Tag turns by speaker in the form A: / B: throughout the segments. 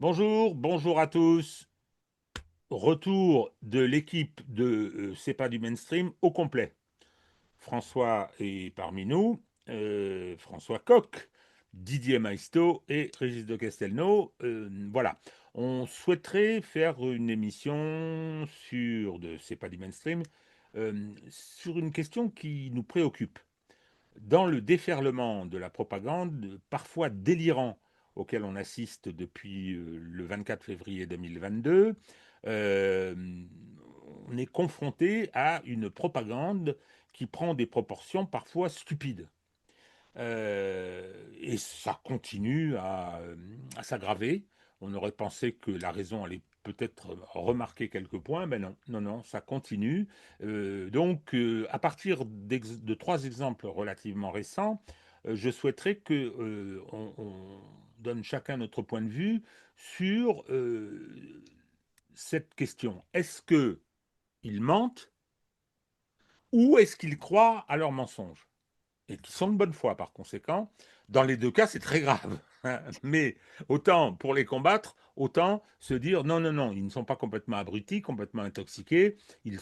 A: Bonjour, bonjour à tous. Retour de l'équipe de C'est pas du mainstream au complet. François est parmi nous, François Coq, Didier Maisto et Régis de Castelnau. Voilà. On souhaiterait faire une émission C'est pas du mainstream, sur une question qui nous préoccupe. Dans le déferlement de la propagande, parfois délirant, auquel on assiste depuis le 24 février 2022, euh, on est confronté à une propagande qui prend des proportions parfois stupides. Et ça continue à s'aggraver. On aurait pensé que la raison allait peut-être remarquer quelques points, mais non, non, non, ça continue. À partir de trois exemples relativement récents, je souhaiterais que on donne chacun notre point de vue sur cette question. Est-ce que ils mentent ou est-ce qu'ils croient à leurs mensonges? Et qui sont de bonne foi par conséquent. Dans les deux cas, c'est très grave. Mais autant pour les combattre, autant se dire non, non, non, ils ne sont pas complètement abrutis, complètement intoxiqués, ils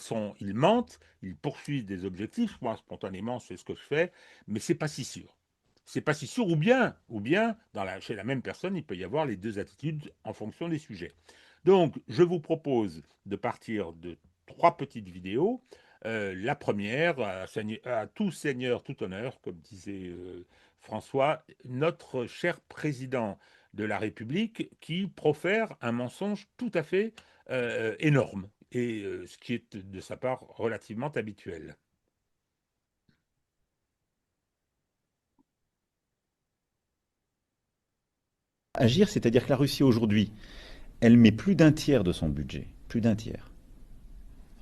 A: mentent, ils poursuivent des objectifs. Moi, spontanément, c'est ce que je fais, mais c'est pas si sûr. C'est pas si sûr, ou bien chez la même personne, il peut y avoir les deux attitudes en fonction des sujets. Donc, je vous propose de partir de trois petites vidéos. La première, à tout seigneur, tout honneur, comme disait François, notre cher président de la République qui profère un mensonge tout à fait énorme, et ce qui est de sa part relativement habituel.
B: Agir, c'est-à-dire que la Russie aujourd'hui, elle met plus d'un tiers de son budget, plus d'un tiers,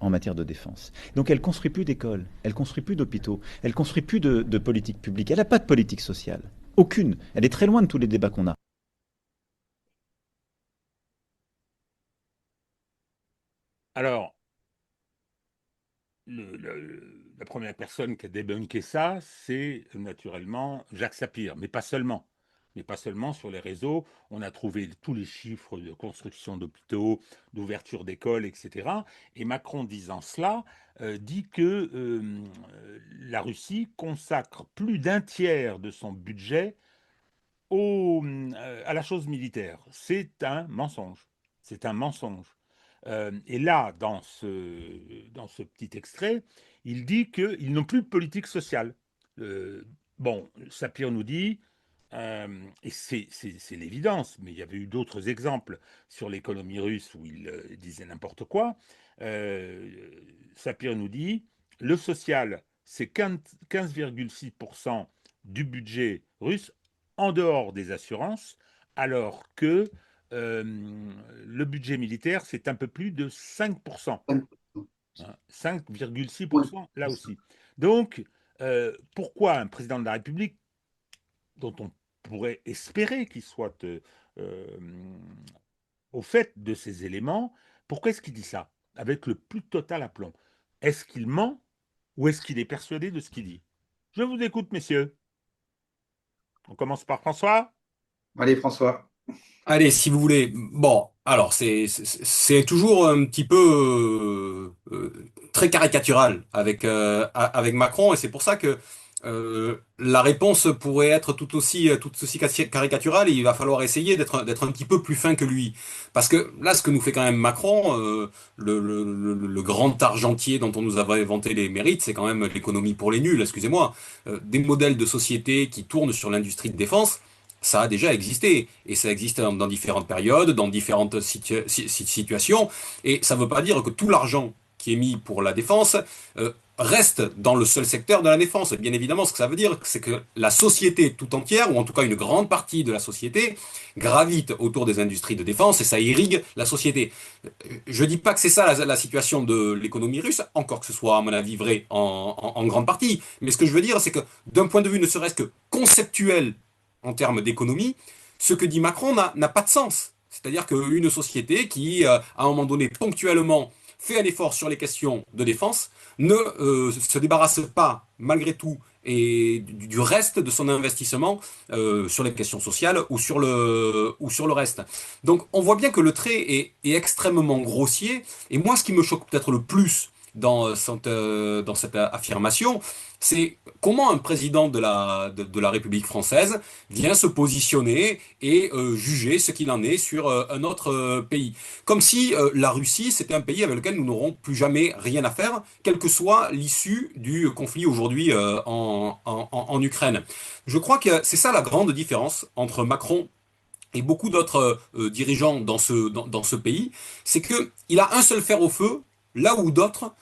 B: en matière de défense. Donc elle construit plus d'écoles, elle construit plus d'hôpitaux, elle construit plus de politique publique. Elle n'a pas de politique sociale, aucune. Elle est très loin de tous les débats qu'on a.
A: Alors, la première personne qui a débunké ça, c'est naturellement Jacques Sapir, mais pas seulement. Mais pas seulement sur les réseaux. On a trouvé tous les chiffres de construction d'hôpitaux, d'ouverture d'écoles, etc. Et Macron, disant cela, dit que la Russie consacre plus d'un tiers de son budget à la chose militaire. C'est un mensonge. C'est un mensonge. Et là, dans ce petit extrait, il dit qu'ils n'ont plus de politique sociale. Euh, bon, Sapir nous dit, et c'est l'évidence, mais il y avait eu d'autres exemples sur l'économie russe où il disait n'importe quoi. Euh, Sapir nous dit, le social, c'est 15,6% du budget russe en dehors des assurances, alors que le budget militaire, c'est un peu plus de 5%. Hein, 5,6% là aussi. Donc, pourquoi un président de la République, dont on pourrait espérer qu'il soit euh, au fait de ces éléments, pourquoi est-ce qu'il dit ça avec le plus total aplomb? Est-ce qu'il ment ou est-ce qu'il est persuadé de ce qu'il dit? Je vous écoute, messieurs. On commence par François.
C: Allez, François.
D: Allez, si vous voulez. Bon, alors c'est toujours un petit peu très caricatural avec Macron et c'est pour ça que la réponse pourrait être tout aussi caricaturale et il va falloir essayer d'être un petit peu plus fin que lui. Parce que là, ce que nous fait quand même Macron, le grand argentier dont on nous avait vanté les mérites, c'est quand même l'économie pour les nuls, excusez-moi. Des modèles de société qui tournent sur l'industrie de défense. Ça a déjà existé, et ça existe dans différentes périodes, dans différentes situations, et ça ne veut pas dire que tout l'argent qui est mis pour la défense reste dans le seul secteur de la défense. Bien évidemment, ce que ça veut dire, c'est que la société tout entière, ou en tout cas une grande partie de la société, gravite autour des industries de défense, et ça irrigue la société. Je dis pas que c'est ça la situation de l'économie russe, encore que ce soit, à mon avis, vrai en grande partie, mais ce que je veux dire, c'est que d'un point de vue ne serait-ce que conceptuel, en termes d'économie, ce que dit Macron n'a pas de sens. C'est-à-dire qu'une société qui, à un moment donné, ponctuellement, fait un effort sur les questions de défense, ne se débarrasse pas, malgré tout, et du reste de son investissement sur les questions sociales ou sur le reste. Donc on voit bien que le trait est extrêmement grossier. Et moi, ce qui me choque peut-être le plus dans cette affirmation, c'est comment un président de la République française vient se positionner et juger ce qu'il en est sur un autre pays. Comme si la Russie, c'était un pays avec lequel nous n'aurons plus jamais rien à faire, quelle que soit l'issue du conflit aujourd'hui en Ukraine. Je crois que c'est ça la grande différence entre Macron et beaucoup d'autres dirigeants dans ce pays, c'est que il a un seul fer au feu, là où d'autres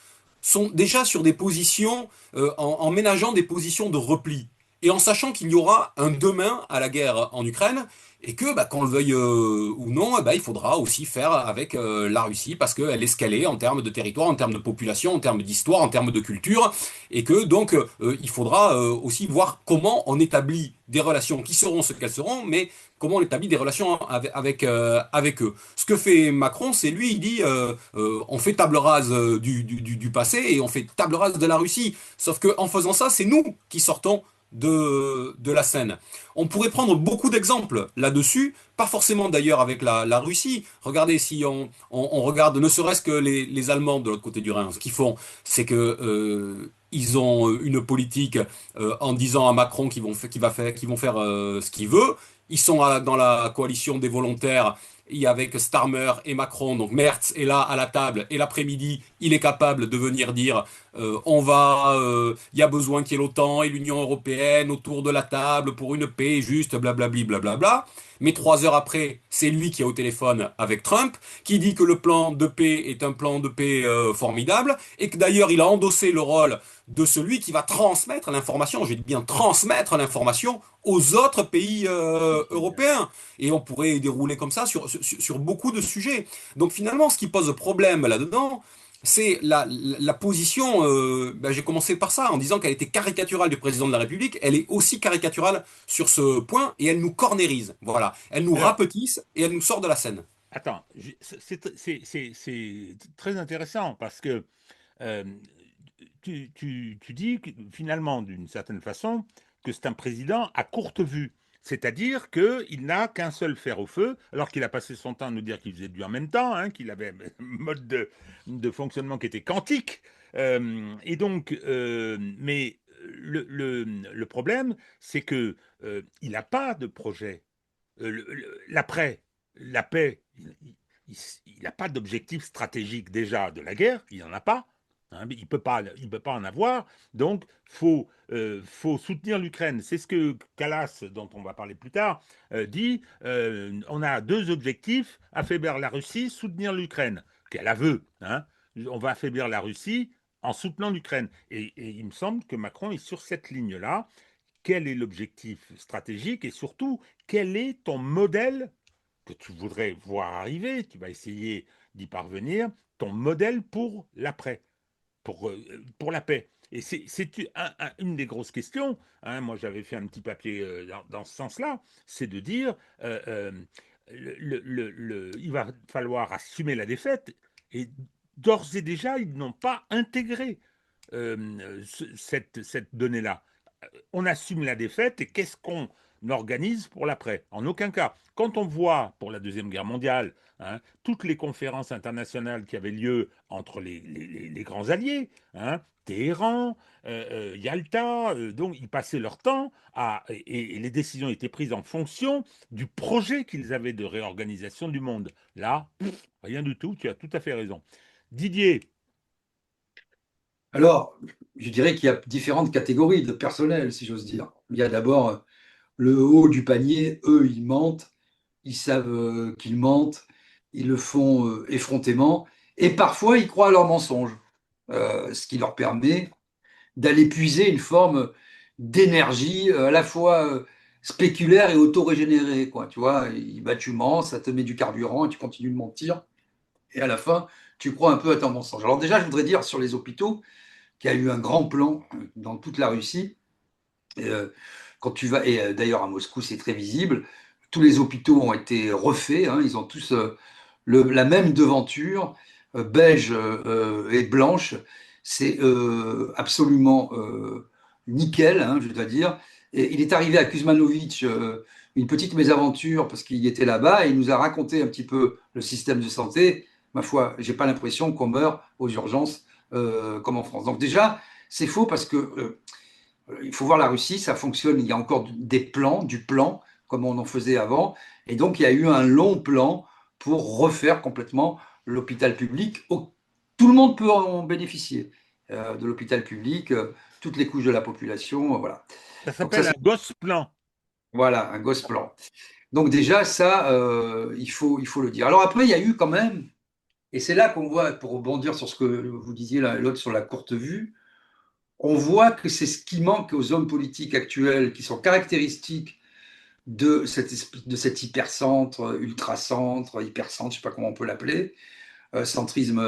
D: sont déjà sur des positions, en ménageant des positions de repli, et en sachant qu'il y aura un demain à la guerre en Ukraine, et que, bah, qu'on le veuille ou non, bah, il faudra aussi faire avec la Russie, parce qu'elle est scalée en termes de territoire, en termes de population, en termes d'histoire, en termes de culture, et que donc il faudra aussi voir comment on établit des relations qui seront ce qu'elles seront, mais comment on établit des relations avec eux. Ce que fait Macron, c'est lui, il dit on fait table rase du passé et on fait table rase de la Russie. Sauf qu'en faisant ça, c'est nous qui sortons de la scène. On pourrait prendre beaucoup d'exemples là-dessus, pas forcément d'ailleurs avec la Russie. Regardez, si on regarde ne serait-ce que les Allemands de l'autre côté du Rhin, ce qu'ils font, c'est que ils ont une politique en disant à Macron qu'ils vont faire ce qu'il veut. Ils sont dans la coalition des volontaires et avec Starmer et Macron. Donc Merz est là à la table et l'après-midi, il est capable de venir dire il y a besoin qu'il y ait l'OTAN et l'Union européenne autour de la table pour une paix juste, blablabli, blablabla. Mais 3 heures après, c'est lui qui est au téléphone avec Trump, qui dit que le plan de paix est un plan de paix formidable, et que d'ailleurs il a endossé le rôle de celui qui va transmettre l'information, je dis bien transmettre l'information aux autres pays européens. Et on pourrait dérouler comme ça sur beaucoup de sujets. Donc finalement, ce qui pose problème là-dedans, c'est la position, ben, j'ai commencé par ça, en disant qu'elle était caricaturale du président de la République. Elle est aussi caricaturale sur ce point, et elle nous cornérise. Voilà. Elle nous
A: Alors,
D: rapetisse, et elle nous sort de la scène.
A: attends, c'est très intéressant parce que euh, tu dis que, finalement, d'une certaine façon, que c'est un président à courte vue. C'est-à-dire qu'il n'a qu'un seul fer au feu, alors qu'il a passé son temps à nous dire qu'il faisait du en même temps, hein, qu'il avait un mode de fonctionnement qui était quantique. Et donc, mais le problème, c'est que il n'a pas de projet. L'après, la paix, il n'a pas d'objectif stratégique déjà de la guerre, il n'en a pas. Hein, il ne peut pas en avoir. Donc, faut soutenir l'Ukraine. C'est ce que Calas, dont on va parler plus tard, dit. On a deux objectifs, affaiblir la Russie, soutenir l'Ukraine. Qu'elle a veut. Hein. On va affaiblir la Russie en soutenant l'Ukraine. Et il me semble que Macron est sur cette ligne-là. Quel est l'objectif stratégique et surtout, quel est ton modèle que tu voudrais voir arriver, tu vas essayer d'y parvenir, ton modèle pour l'après, pour la paix. Et c'est une des grosses questions. Hein, moi, j'avais fait un petit papier dans ce sens-là, c'est de dire il va falloir assumer la défaite. Et d'ores et déjà, ils n'ont pas intégré cette donnée-là. On assume la défaite et qu'est-ce qu'on organise pour l'après? En aucun cas. Quand on voit pour la Deuxième Guerre mondiale, hein, toutes les conférences internationales qui avaient lieu entre les grands alliés, hein, Téhéran, Yalta, donc ils passaient leur temps et les décisions étaient prises en fonction du projet qu'ils avaient de réorganisation du monde. Là, rien du tout, tu as tout à fait raison. Didier,
C: Alors, je dirais qu'il y a différentes catégories de personnel, si j'ose dire. Il y a d'abord le haut du panier, eux, ils mentent, ils savent qu'ils mentent, ils le font effrontément, et parfois ils croient à leurs mensonges, ce qui leur permet d'aller puiser une forme d'énergie à la fois spéculaire et auto-régénérée, quoi. Tu vois, bah, tu mens, ça te met du carburant, et tu continues de mentir, et à la fin, tu crois un peu à ton mensonge. Alors déjà, je voudrais dire sur les hôpitaux qu'il y a eu un grand plan dans toute la Russie. Euh, Quand tu vas, et d'ailleurs à Moscou, c'est très visible, tous les hôpitaux ont été refaits, hein, ils ont tous la même devanture, beige et blanche. C'est absolument nickel, hein, je dois dire. Et il est arrivé à Kuzmanovic une petite mésaventure parce qu'il était là-bas et il nous a raconté un petit peu le système de santé. Ma foi, j'ai pas l'impression qu'on meurt aux urgences comme en France. Donc déjà, c'est faux parce que il faut voir la Russie, ça fonctionne. Il y a encore des plans, du plan, comme on en faisait avant. Et donc, il y a eu un long plan pour refaire complètement l'hôpital public. Tout le monde peut en bénéficier de l'hôpital public, toutes les couches de la population. Voilà.
A: Ça
C: Donc, ça,
A: s'appelle un
C: c'est
A: gosse-plan.
C: voilà, un gosse plan. Donc, déjà, ça, il faut le dire. Alors, après, il y a eu quand même, et c'est là qu'on voit, pour rebondir sur ce que vous disiez l'un et l'autre sur la courte vue, on voit que c'est ce qui manque aux hommes politiques actuels, qui sont caractéristiques de cet hypercentre, ultracentre, hypercentre, je ne sais pas comment on peut l'appeler, centrisme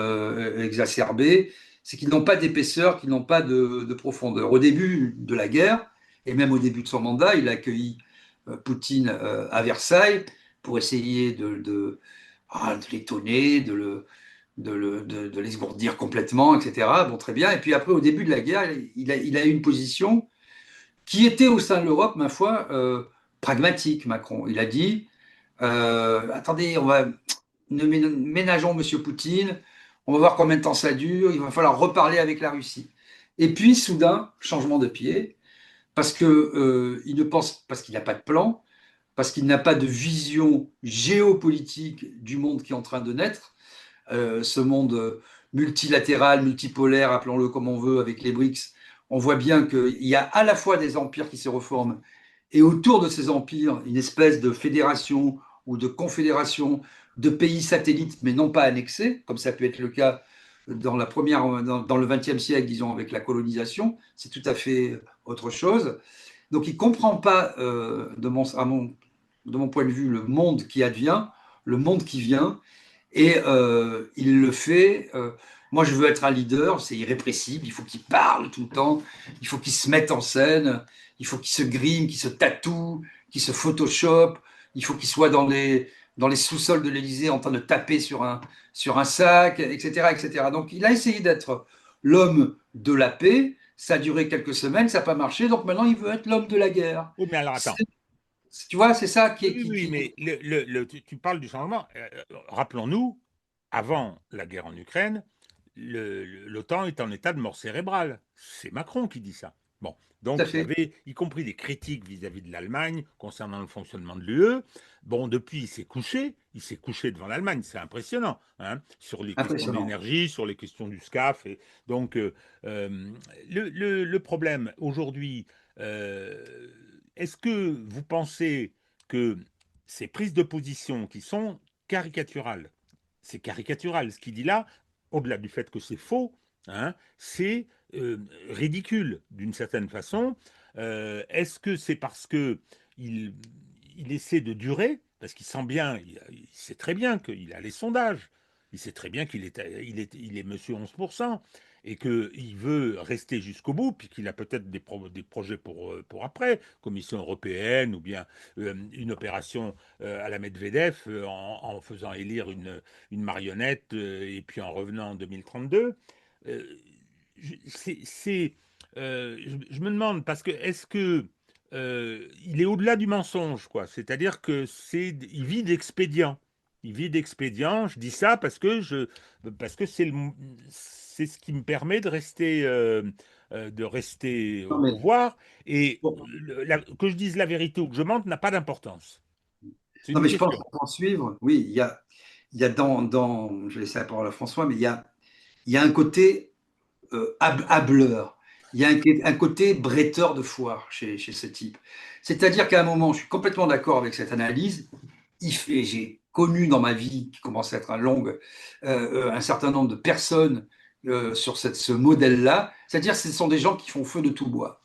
C: exacerbé, c'est qu'ils n'ont pas d'épaisseur, qu'ils n'ont pas de profondeur. Au début de la guerre, et même au début de son mandat, il a accueilli Poutine à Versailles pour essayer de l'étonner, de l'esgourdir complètement, etc. Bon, très bien. Et puis après, au début de la guerre, il a eu une position qui était au sein de l'Europe, ma foi, pragmatique, Macron. Il a dit, attendez, ménageons Monsieur Poutine, on va voir combien de temps ça dure, il va falloir reparler avec la Russie. Et puis, soudain, changement de pied, parce que il ne pense, parce qu'il n'a pas de plan, parce qu'il n'a pas de vision géopolitique du monde qui est en train de naître, ce monde multilatéral, multipolaire, appelons-le comme on veut, avec les BRICS. On voit bien qu'il y a à la fois des empires qui se reforment et autour de ces empires, une espèce de fédération ou de confédération de pays satellites, mais non pas annexés, comme ça peut être le cas dans le XXe siècle, disons, avec la colonisation. C'est tout à fait autre chose. Donc, il ne comprend pas, de mon point de vue, le monde qui advient, le monde qui vient, et il le fait. Moi, je veux être un leader, c'est irrépressible. Il faut qu'il parle tout le temps. Il faut qu'il se mette en scène. Il faut qu'il se grime, qu'il se tatoue, qu'il se photoshop. Il faut qu'il soit dans les sous-sols de l'Élysée en train de taper sur un sac, etc., etc. Donc, il a essayé d'être l'homme de la paix. Ça a duré quelques semaines, ça n'a pas marché. Donc, maintenant, il veut être l'homme de la guerre.
A: Oh, mais alors attends.
C: Tu vois, c'est ça qui est.
A: Oui, oui, mais tu parles du changement. Rappelons-nous, avant la guerre en Ukraine, l'OTAN est en état de mort cérébrale. C'est Macron qui dit ça. Bon,
C: Tout à
A: donc il y
C: fait.
A: avait y compris des critiques vis-à-vis de l'Allemagne concernant le fonctionnement de l'UE. Bon, depuis, il s'est couché devant l'Allemagne, c'est impressionnant, hein, sur les questions
C: Impressionnant.
A: d'énergie, sur les questions du SCAF. Et donc, le problème aujourd'hui, euh, est-ce que vous pensez que ces prises de position qui sont caricaturales, c'est caricatural ce qu'il dit là, au-delà du fait que c'est faux, hein, c'est ridicule d'une certaine façon. Est-ce que c'est parce que il essaie de durer, parce qu'il sent bien, il sait très bien qu'il a les sondages, il sait très bien qu'il est monsieur 11%, et qu'il veut rester jusqu'au bout, puis qu'il a peut-être des projets pour après, Commission européenne, ou bien une opération à la Medvedev, en faisant élire une marionnette, et puis en revenant en 2032. Euh, c'est, je me demande, parce que est-ce que il est au-delà du mensonge, quoi. C'est-à-dire que il vit d'expédients. Il vit d'expédients. Je dis ça parce que c'est ce qui me permet de rester
C: Non,
A: au
C: mais
A: pouvoir. Et
C: bon.
A: que je dise la vérité ou que je mente n'a pas d'importance. C'est
C: Non,
A: une
C: mais je pense
A: question.
C: qu'on peut en suivre. Oui, il y a je vais laisser la parole à François, mais il y a un côté hâbleur. Il y a un côté bretteur de foire chez ce type. C'est-à-dire qu'à un moment, je suis complètement d'accord avec cette analyse. J'ai connu dans ma vie, qui commence à être un certain nombre de personnes sur ce modèle-là. C'est-à-dire que ce sont des gens qui font feu de tout bois.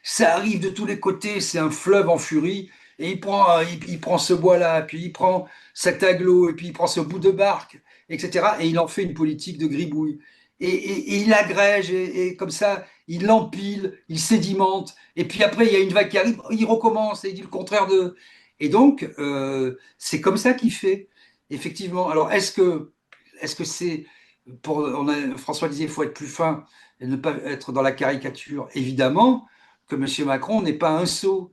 C: Ça arrive de tous les côtés, c'est un fleuve en furie, et il prend ce bois-là, puis il prend cet aglo, et puis il prend ce bout de barque, etc. Et il en fait une politique de gribouille. Et il agrège, et comme ça, il empile, il sédimente, et puis après, il y a une vague qui arrive, il recommence, et il dit le contraire de. Et donc, c'est comme ça qu'il fait, effectivement. Alors, est-ce que c'est. François disait, il faut être plus fin et ne pas être dans la caricature, évidemment. que M. Macron n'est pas un sot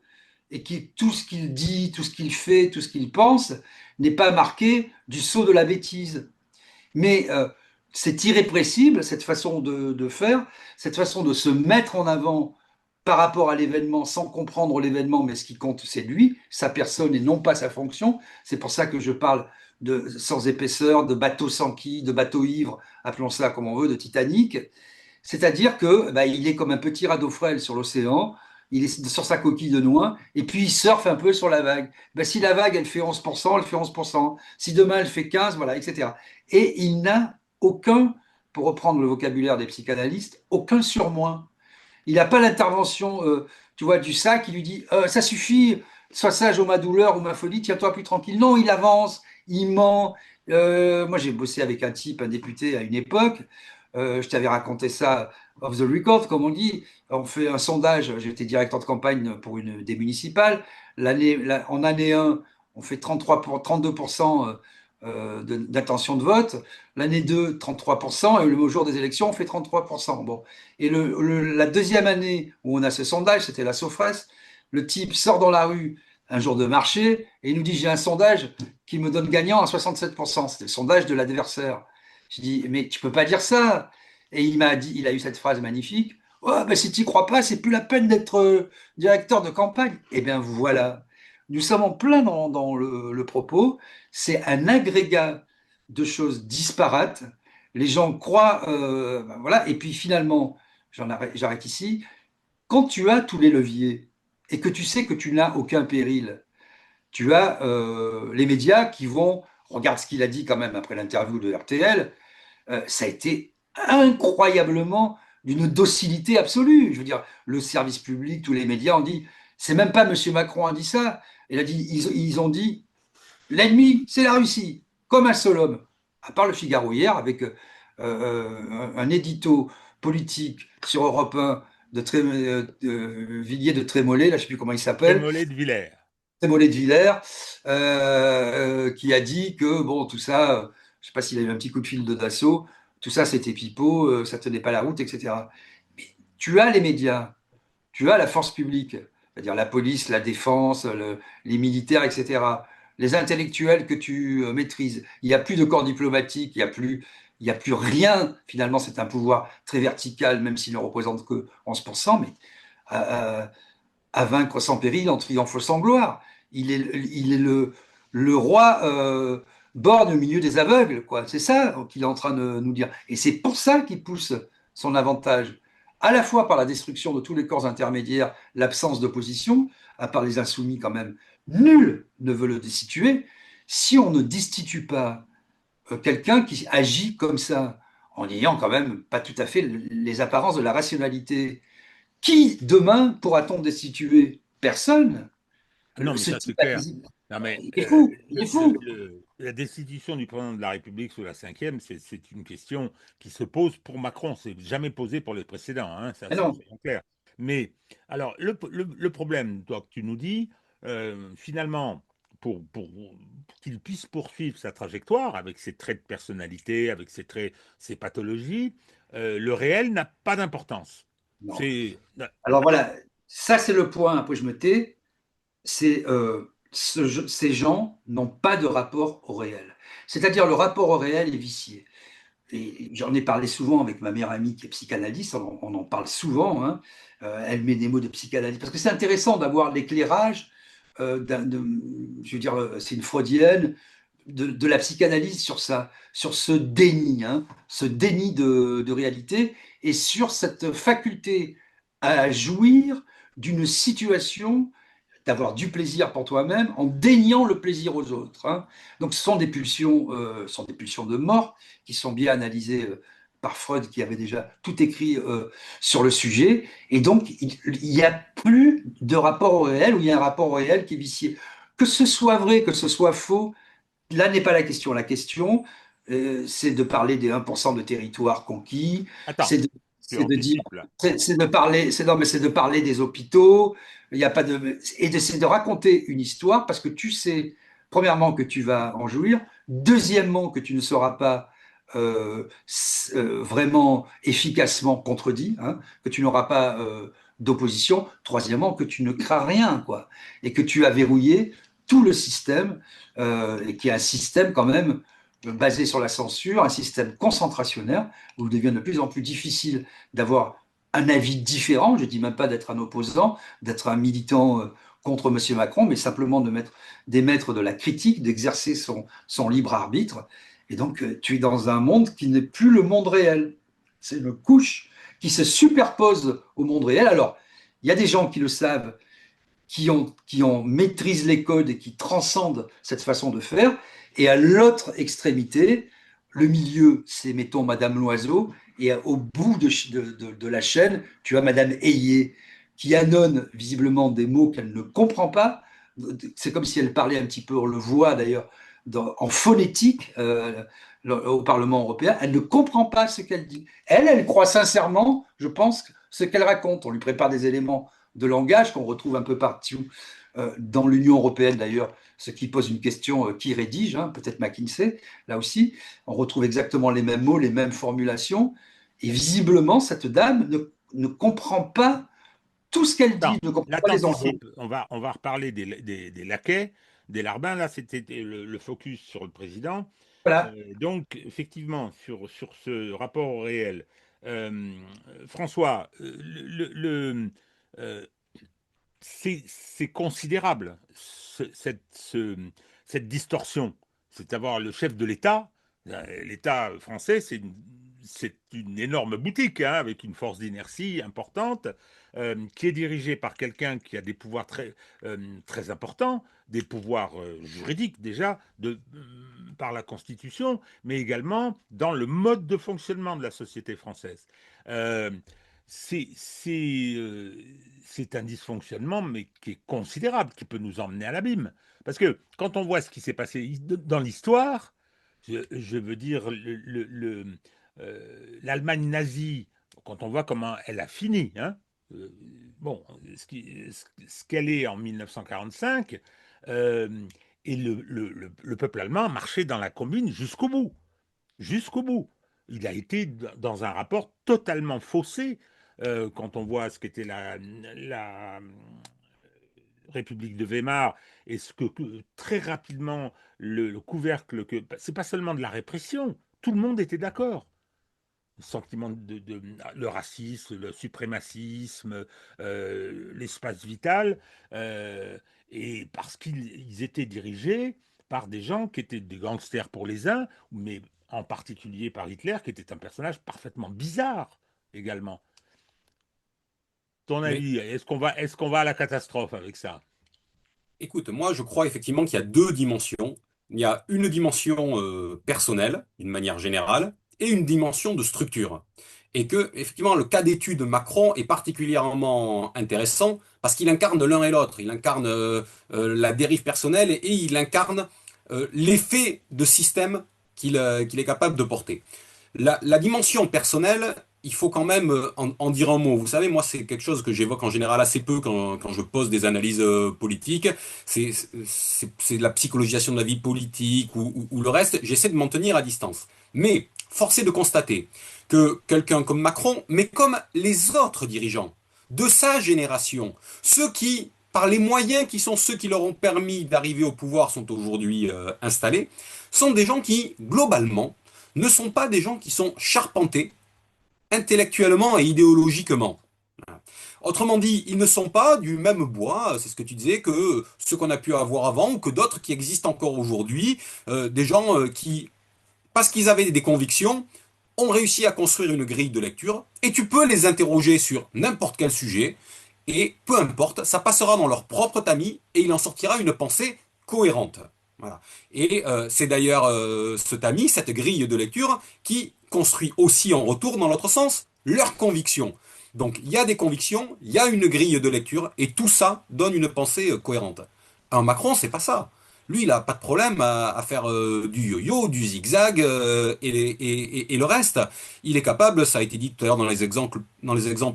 C: et que tout ce qu'il dit, tout ce qu'il fait, tout ce qu'il pense n'est pas marqué du sceau de la bêtise. Mais c'est irrépressible, cette façon de faire, cette façon de se mettre en avant par rapport à l'événement sans comprendre l'événement, mais ce qui compte, c'est lui, sa personne et non pas sa fonction. C'est pour ça que je parle de sans épaisseur, de bateau sans quille, de bateau ivre, appelons ça comme on veut, de Titanic. C'est-à-dire que bah, il est comme un petit radeau frêle sur l'océan, il est sur sa coquille de noix, et puis il surfe un peu sur la vague. Bah, si la vague, elle fait 11%, elle fait 11%. Si demain, elle fait 15%, voilà, etc. Et il n'a aucun, pour reprendre le vocabulaire des psychanalystes, aucun surmoi. Il n'a pas l'intervention, tu vois, du sac qui lui dit ça suffit, sois sage ou ma douleur ou ma folie, tiens-toi plus tranquille. Non, il avance, il ment. Moi, j'ai bossé avec un type, un député à une époque. Je t'avais raconté ça off the record, comme on dit. On fait un sondage. J'étais directeur de campagne pour des municipales. En année 1, on fait 32% d'intention de vote. L'année 2, 33%. Et le jour des élections, on fait 33%. Bon. Et la deuxième année où on a ce sondage, c'était la Sofras, le type sort dans la rue un jour de marché et il nous dit j'ai un sondage qui me donne gagnant à 67%. C'était le sondage de l'adversaire. Je dis mais tu peux pas dire ça. Et il m'a dit, il a eu cette phrase magnifique. Oh, ben si tu n'y crois pas, c'est plus la peine d'être directeur de campagne. Eh bien voilà, nous sommes en plein dans le propos. C'est un agrégat de choses disparates. Les gens croient, ben voilà. Et puis finalement, j'arrête ici. Quand tu as tous les leviers et que tu sais que tu n'as aucun péril, tu as les médias qui vont, regarde ce qu'il a dit quand même après l'interview de RTL, ça a été incroyablement d'une docilité absolue. Je veux dire, le service public, tous les médias ont dit, c'est même pas M. Macron a dit ça, ils ont dit, l'ennemi, c'est la Russie, comme un seul homme. À part le Figaro hier, avec un édito politique sur Europe 1 de Villiers de Trémollet, là je ne sais plus comment il s'appelle,
A: Trémollet de Villers.
C: Trémollet de Villers, qui a dit que bon, tout ça, je ne sais pas s'il a eu un petit coup de fil de Dassault, tout ça c'était pipeau, ça ne tenait pas la route, etc. Mais tu as les médias, tu as la force publique, c'est-à-dire la police, la défense, les militaires, etc. Les intellectuels que tu maîtrises. Il n'y a plus de corps diplomatique, il y a plus rien. Finalement, c'est un pouvoir très vertical, même s'il ne représente que 11%, mais euh, à vaincre sans péril, en triomphe sans gloire. Il est le roi borgne au milieu des aveugles, quoi. C'est ça qu'il est en train de nous dire. Et c'est pour ça qu'il pousse son avantage, à la fois par la destruction de tous les corps intermédiaires, l'absence d'opposition, à part les insoumis quand même. Nul ne veut le destituer. Si on ne destitue pas quelqu'un qui agit comme ça, en ayant quand même pas tout à fait les apparences de la rationalité, qui demain pourra-t-on destituer? Personne.
A: Ah non, mais
C: Ce
A: ça c'est
C: type,
A: clair. Non, mais
C: il est fou, il est fou.
A: la destitution du président de la République sous la cinquième, c'est une question qui se pose pour Macron. C'est jamais posé pour les précédents, hein, ça
C: Mais
A: c'est
C: non,
A: clair. Mais alors, le problème, toi, que tu nous dis, finalement, pour qu'il puisse poursuivre sa trajectoire avec ses traits de personnalité, avec ses traits, ses pathologies, le réel n'a pas d'importance.
C: non.
A: C'est
C: Alors voilà, ça c'est le point, après je me tais, c'est ces gens n'ont pas de rapport au réel. C'est-à-dire le rapport au réel est vicié. Et j'en ai parlé souvent avec ma meilleure amie qui est psychanalyste, on en parle souvent, hein. Elle met des mots de psychanalyse, parce que c'est intéressant d'avoir l'éclairage, je veux dire, c'est une freudienne, de la psychanalyse sur ça, sur ce déni, hein, ce déni de réalité, et sur cette faculté à jouir d'une situation, d'avoir du plaisir pour toi-même en déniant le plaisir aux autres, hein. Donc ce sont des pulsions de mort qui sont bien analysées par Freud qui avait déjà tout écrit sur le sujet. Et donc il n'y a plus de rapport au réel ou il y a un rapport au réel qui est vicié. Que ce soit vrai, que ce soit faux, là n'est pas la question. La question, c'est de parler des 1% de territoire conquis,
A: attends,
C: c'est de,
A: tu
C: c'est de dire,
A: anticipes là.
C: c'est de parler, c'est non, mais c'est de parler des hôpitaux. Il y a pas de, c'est de raconter une histoire parce que tu sais, premièrement, que tu vas en jouir, deuxièmement, que tu ne seras pas vraiment efficacement contredit, hein, que tu n'auras pas d'opposition. Troisièmement, que tu ne crains rien, quoi, et que tu as verrouillé tout le système, et qui est un système quand même basé sur la censure, un système concentrationnaire, où il devient de plus en plus difficile d'avoir un avis différent. Je ne dis même pas d'être un opposant, d'être un militant contre M. Macron, mais simplement d'émettre de la critique, d'exercer son libre arbitre. Et donc, tu es dans un monde qui n'est plus le monde réel. C'est une couche qui se superpose au monde réel. Alors, il y a des gens qui le savent, qui maîtrisent les codes et qui transcendent cette façon de faire. Et à l'autre extrémité, le milieu, c'est, mettons, Madame Loiseau, et au bout de la chaîne, tu as Madame Ayé, qui annonce visiblement des mots qu'elle ne comprend pas. C'est comme si elle parlait un petit peu, on le voit d'ailleurs, en phonétique au Parlement européen. Elle ne comprend pas ce qu'elle dit. Elle croit sincèrement, je pense, ce qu'elle raconte. On lui prépare des éléments de langage qu'on retrouve un peu partout dans l'Union européenne d'ailleurs, ce qui pose une question qui rédige, hein, peut-être McKinsey, là aussi, on retrouve exactement les mêmes mots, les mêmes formulations, et visiblement, cette dame ne comprend pas tout ce qu'elle dit,
A: Non,
C: ne comprend
A: là,
C: pas les enjeux.
A: on va reparler des laquais, des larbins. Là, c'était le focus sur le président.
C: Voilà.
A: Donc, effectivement, sur ce rapport au réel, euh, François, euh, c'est considérable, cette distorsion. C'est avoir le chef de l'État. L'État français, c'est une énorme boutique, hein, avec une force d'inertie importante, qui est dirigée par quelqu'un qui a des pouvoirs très importants, des pouvoirs juridiques déjà, par la Constitution, mais également dans le mode de fonctionnement de la société française. Euh, c'est un dysfonctionnement, mais qui est considérable, qui peut nous emmener à l'abîme. Parce que quand on voit ce qui s'est passé dans l'histoire, je veux dire, l'Allemagne nazie, quand on voit comment elle a fini, hein, euh, bon, ce qu'elle est en 1945, euh, et le peuple allemand marchait dans la commune jusqu'au bout. Jusqu'au bout. Il a été dans un rapport totalement faussé quand on voit ce qu'était la République de Weimar et ce que très rapidement le couvercle que c'est pas seulement de la répression, tout le monde était d'accord. Le sentiment le racisme, le suprémacisme, l'espace vital, et parce qu'ils étaient dirigés par des gens qui étaient des gangsters pour les uns, mais en particulier par Hitler, qui était un personnage parfaitement bizarre également. Ton
D: Mais
A: avis, est-ce qu'on va à la catastrophe avec ça?
D: écoute, moi je crois effectivement qu'il y a deux dimensions. Il y a une dimension personnelle, d'une manière générale, et une dimension de structure. Et que, effectivement, le cas d'étude Macron est particulièrement intéressant parce qu'il incarne l'un et l'autre. Il incarne la dérive personnelle et il incarne l'effet de système qu'il est capable de porter. La dimension personnelle, il faut quand même en dire un mot. Vous savez, moi, c'est quelque chose que j'évoque en général assez peu quand je pose des analyses politiques. C'est de la psychologisation de la vie politique ou le reste. J'essaie de m'en tenir à distance. Mais force est de constater que quelqu'un comme Macron, mais comme les autres dirigeants de sa génération, ceux qui, par les moyens qui sont ceux qui leur ont permis d'arriver au pouvoir, sont aujourd'hui installés, sont des gens qui, globalement, ne sont pas des gens qui sont charpentés intellectuellement et idéologiquement. Autrement dit, ils ne sont pas du même bois, c'est ce que tu disais, que ceux qu'on a pu avoir avant ou que d'autres qui existent encore aujourd'hui, des gens qui, parce qu'ils avaient des convictions, ont réussi à construire une grille de lecture, et tu peux les interroger sur n'importe quel sujet, et peu importe, ça passera dans leur propre tamis, et il en sortira une pensée cohérente. Voilà. Et c'est d'ailleurs ce tamis, cette grille de lecture, qui construit aussi en retour, dans l'autre sens, leurs convictions. Donc il y a des convictions, il y a une grille de lecture, et tout ça donne une pensée cohérente. Un Macron, c'est pas ça. Lui, il n'a pas de problème à faire du yo-yo, du zigzag et le reste. Il est capable, ça a été dit tout à l'heure dans les exemples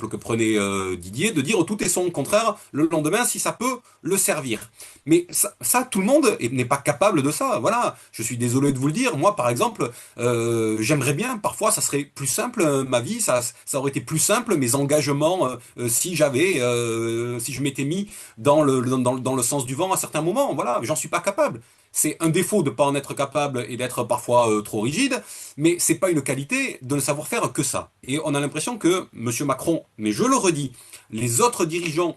D: que prenait Didier, de dire tout et son contraire le lendemain si ça peut le servir. Mais tout le monde n'est pas capable de ça. Voilà, je suis désolé de vous le dire. Moi, par exemple, j'aimerais bien, parfois, ça serait plus simple, ma vie, ça aurait été plus simple, mes engagements, si je m'étais mis dans le sens du vent à certains moments. Voilà, j'en suis pas capable. C'est un défaut de pas en être capable et d'être parfois trop rigide, mais c'est pas une qualité de ne savoir faire que ça. Et on a l'impression que Monsieur Macron, mais je le redis, les autres dirigeants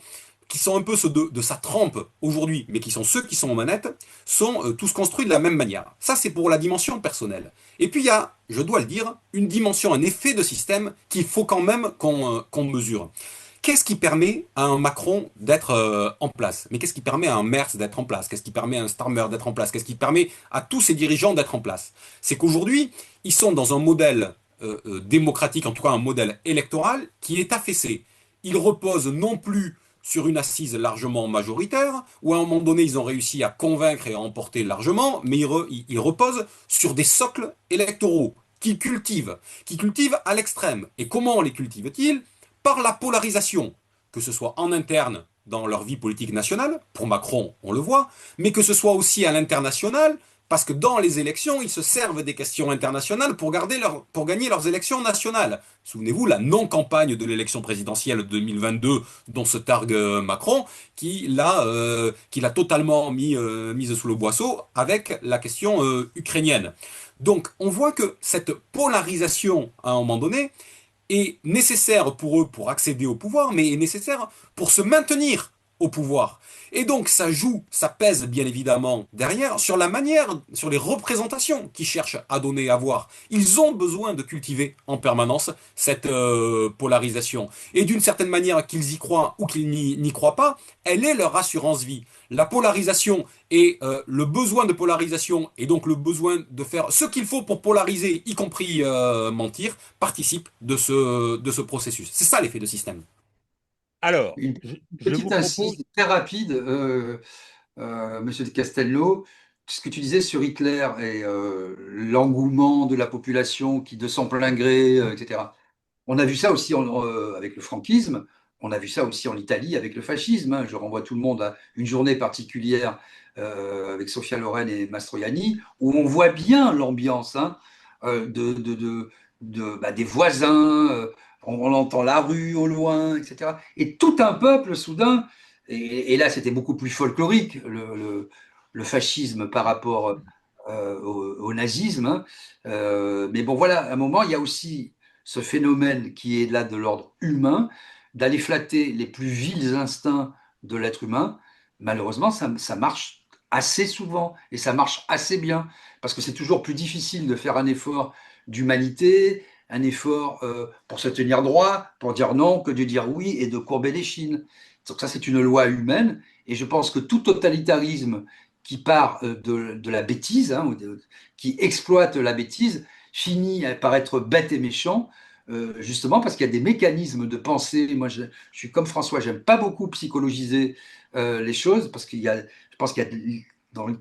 D: qui sont un peu ceux de sa trempe aujourd'hui, mais qui sont ceux qui sont aux manettes, sont tous construits de la même manière. Ça, c'est pour la dimension personnelle. Et puis il y a, je dois le dire, une dimension, un effet de système qu'il faut quand même qu'on mesure. Qu'est-ce qui permet à un Macron d'être en place? Mais qu'est-ce qui permet à un Merz d'être en place? Qu'est-ce qui permet à un Starmer d'être en place? Qu'est-ce qui permet à tous ces dirigeants d'être en place? C'est qu'aujourd'hui, ils sont dans un modèle démocratique, en tout cas un modèle électoral, qui est affaissé. Il repose non plus sur une assise largement majoritaire, où à un moment donné, ils ont réussi à convaincre et à emporter largement, mais il repose sur des socles électoraux qu'ils cultivent à l'extrême. Et comment les cultivent-ils? Par la polarisation, que ce soit en interne dans leur vie politique nationale, pour Macron, on le voit, mais que ce soit aussi à l'international, parce que dans les élections, ils se servent des questions internationales pour gagner leurs élections nationales. Souvenez-vous, la non-campagne de l'élection présidentielle de 2022 dont se targue Macron, qui l'a totalement mise sous le boisseau avec la question ukrainienne. Donc on voit que cette polarisation, à un moment donné, est nécessaire pour eux pour accéder au pouvoir, mais est nécessaire pour se maintenir au pouvoir. Et donc ça joue, ça pèse bien évidemment derrière sur la manière, sur les représentations qu'ils cherchent à donner et à voir. Ils ont besoin de cultiver en permanence cette polarisation. Et d'une certaine manière, qu'ils y croient ou qu'ils n'y croient pas, elle est leur assurance vie. La polarisation et le besoin de polarisation et donc le besoin de faire ce qu'il faut pour polariser, y compris mentir, participe de ce processus. C'est ça l'effet de système.
A: Alors,
C: Une
A: je vous
C: petite
A: propose.
C: incise très rapide, Monsieur de Castelnau, ce que tu disais sur Hitler et l'engouement de la population qui, de son plein gré, etc. On a vu ça aussi avec le franquisme, on a vu ça aussi en Italie avec le fascisme, hein. Je renvoie tout le monde à une journée particulière avec Sofia Loren et Mastroianni, où on voit bien l'ambiance, hein, des voisins, on entend la rue au loin, etc. Et tout un peuple soudain, et là c'était beaucoup plus folklorique, le fascisme par rapport au nazisme, hein. Mais bon voilà, à un moment il y a aussi ce phénomène qui est là de l'ordre humain, d'aller flatter les plus vils instincts de l'être humain. Malheureusement, ça marche assez souvent et ça marche assez bien parce que c'est toujours plus difficile de faire un effort d'humanité, un effort pour se tenir droit, pour dire non, que de dire oui et de courber les chines. Donc ça, c'est une loi humaine et je pense que tout totalitarisme qui part de la bêtise, hein, qui exploite la bêtise, finit par être bête et méchant, justement parce qu'il y a des mécanismes de pensée. Moi, je suis comme François, j'aime pas beaucoup psychologiser les choses parce je pense qu'il y a,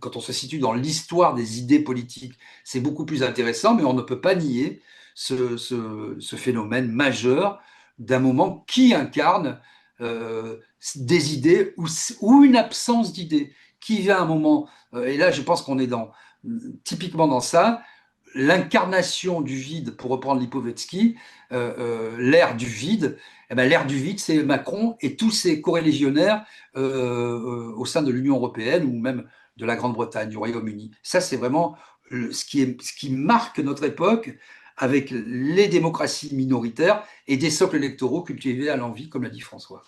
C: quand on se situe dans l'histoire des idées politiques, c'est beaucoup plus intéressant, mais on ne peut pas nier ce phénomène majeur d'un moment qui incarne des idées ou une absence d'idées, qui vient à un moment, et là je pense qu'on est typiquement dans ça, l'incarnation du vide, pour reprendre Lipovetsky, l'ère du vide, eh ben, l'ère du vide, c'est Macron et tous ses corélégionnaires au sein de l'Union européenne ou même de la Grande-Bretagne, du Royaume-Uni. Ça, c'est vraiment ce qui marque notre époque avec les démocraties minoritaires et des socles électoraux cultivés à l'envi, comme l'a dit François.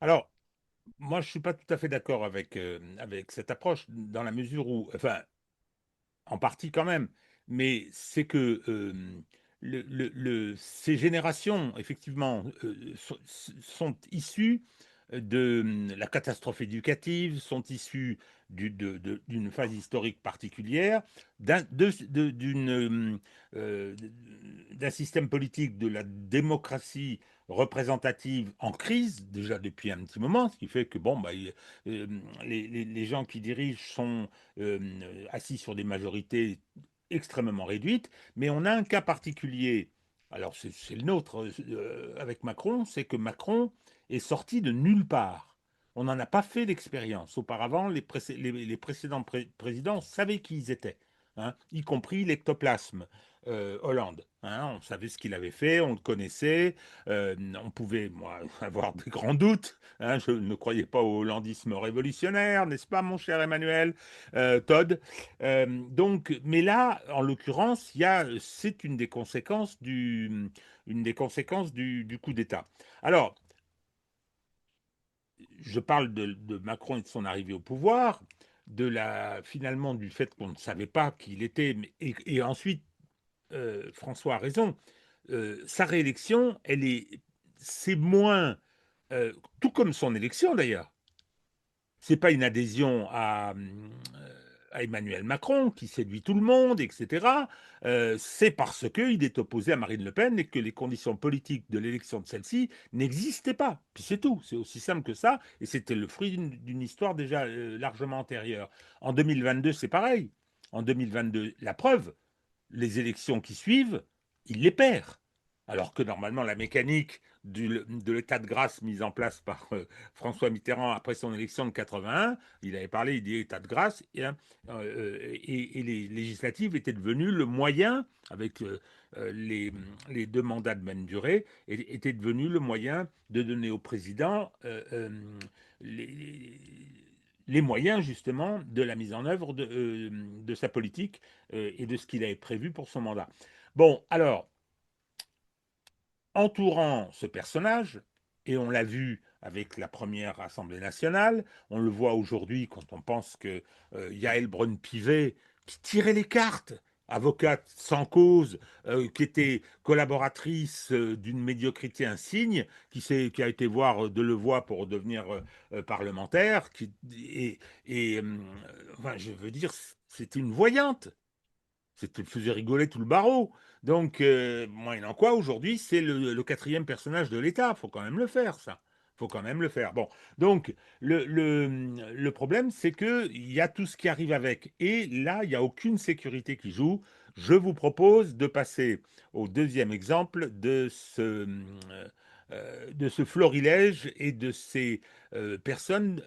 A: Alors, moi, je ne suis pas tout à fait d'accord avec cette approche, dans la mesure où, enfin, en partie quand même, mais c'est que ces générations, effectivement, sont issues de la catastrophe éducative, sont issus d'une phase historique particulière, d'un système politique de la démocratie représentative en crise, déjà depuis un petit moment, ce qui fait que bon, bah, les gens qui dirigent sont assis sur des majorités extrêmement réduites, mais on a un cas particulier, alors c'est le nôtre avec Macron, c'est que Macron est sorti de nulle part. On n'en a pas fait l'expérience. Auparavant, les précédents présidents savaient qui ils étaient, hein, y compris l'ectoplasme. Hollande, hein, on savait ce qu'il avait fait, on le connaissait, on pouvait, moi, avoir des grands doutes, hein, je ne croyais pas au hollandisme révolutionnaire, n'est-ce pas, mon cher Emmanuel Todd. Donc, mais là, en l'occurrence, c'est une des conséquences du coup d'État. Alors, je parle de Macron et de son arrivée au pouvoir, finalement du fait qu'on ne savait pas qui il était, et ensuite, François a raison, sa réélection, c'est moins, tout comme son élection d'ailleurs, c'est pas une adhésion à Emmanuel Macron qui séduit tout le monde, etc. C'est parce qu'il est opposé à Marine Le Pen et que les conditions politiques de l'élection de celle-ci n'existaient pas. Puis c'est tout, c'est aussi simple que ça. Et c'était le fruit d'une histoire déjà largement antérieure. En 2022, c'est pareil. En 2022, la preuve, les élections qui suivent, il les perd. Alors que normalement, la mécanique de l'état de grâce mise en place par François Mitterrand après son élection de 81, il avait parlé, il dit état de grâce, et les législatives étaient devenues le moyen, avec les deux mandats de même durée, étaient devenus le moyen de donner au président les, les moyens justement de la mise en œuvre de sa politique et de ce qu'il avait prévu pour son mandat. Bon, alors, entourant ce personnage, et on l'a vu avec la première Assemblée nationale, on le voit aujourd'hui quand on pense que Yael Braun-Pivet, qui tirait les cartes, avocate sans cause, qui était collaboratrice d'une médiocrité insigne, qui a été voir Delevoye pour devenir parlementaire, enfin, je veux dire, c'était une voyante. C'était faisait rigoler tout le barreau. Donc, moyennant quoi, aujourd'hui, c'est le quatrième personnage de l'État. Il faut quand même le faire, ça. Il faut quand même le faire. Bon, donc, le problème, c'est qu'il y a tout ce qui arrive avec. Et là, il n'y a aucune sécurité qui joue. Je vous propose de passer au deuxième exemple de ce florilège et de ces personnes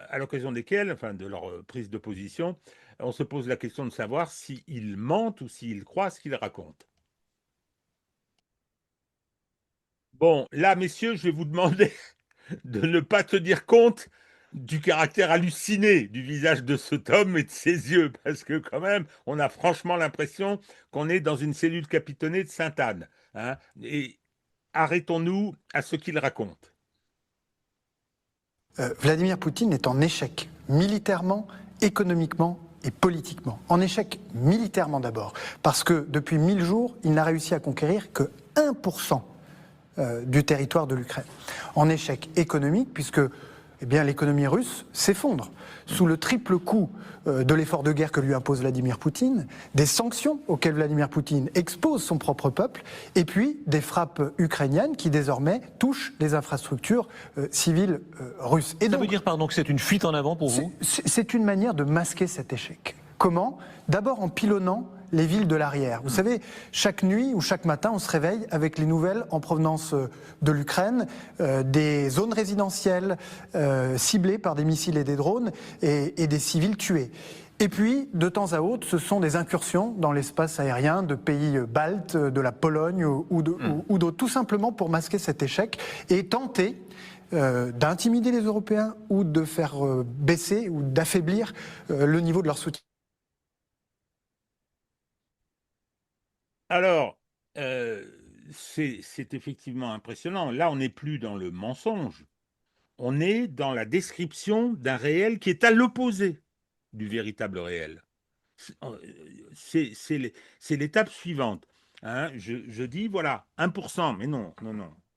A: à l'occasion desquelles, enfin de leur prise de position, on se pose la question de savoir s'ils mentent ou s'ils croient ce qu'ils racontent. Bon, là, messieurs, je vais vous demander de ne pas tenir compte du caractère halluciné du visage de cet homme et de ses yeux, parce que quand même, on a franchement l'impression qu'on est dans une cellule capitonnée de Sainte-Anne, hein, et arrêtons-nous à ce qu'il raconte.
E: Vladimir Poutine est en échec, militairement, économiquement et politiquement. En échec militairement d'abord, parce que depuis 1000 jours, il n'a réussi à conquérir que 1% du territoire de l'Ukraine. En échec économique, puisque l'économie russe s'effondre sous le triple coup de l'effort de guerre que lui impose Vladimir Poutine, des sanctions auxquelles Vladimir Poutine expose son propre peuple, et puis des frappes ukrainiennes qui désormais touchent les infrastructures civiles russes. Et
F: ça veut dire, pardon, que c'est une fuite en avant pour vous ?
E: C'est une manière de masquer cet échec. Comment ? D'abord en pilonnant les villes de l'arrière. Vous savez, chaque nuit ou chaque matin, on se réveille avec les nouvelles en provenance de l'Ukraine, des zones résidentielles ciblées par des missiles et des drones et des civils tués. Et puis, de temps à autre, ce sont des incursions dans l'espace aérien de pays baltes, de la Pologne ou d'autres, tout simplement pour masquer cet échec et tenter d'intimider les Européens ou de faire baisser ou d'affaiblir le niveau de leur soutien.
A: Alors, c'est effectivement impressionnant. Là, on n'est plus dans le mensonge. On est dans la description d'un réel qui est à l'opposé du véritable réel. C'est l'étape suivante. Hein. Je dis, voilà, 1%, mais non,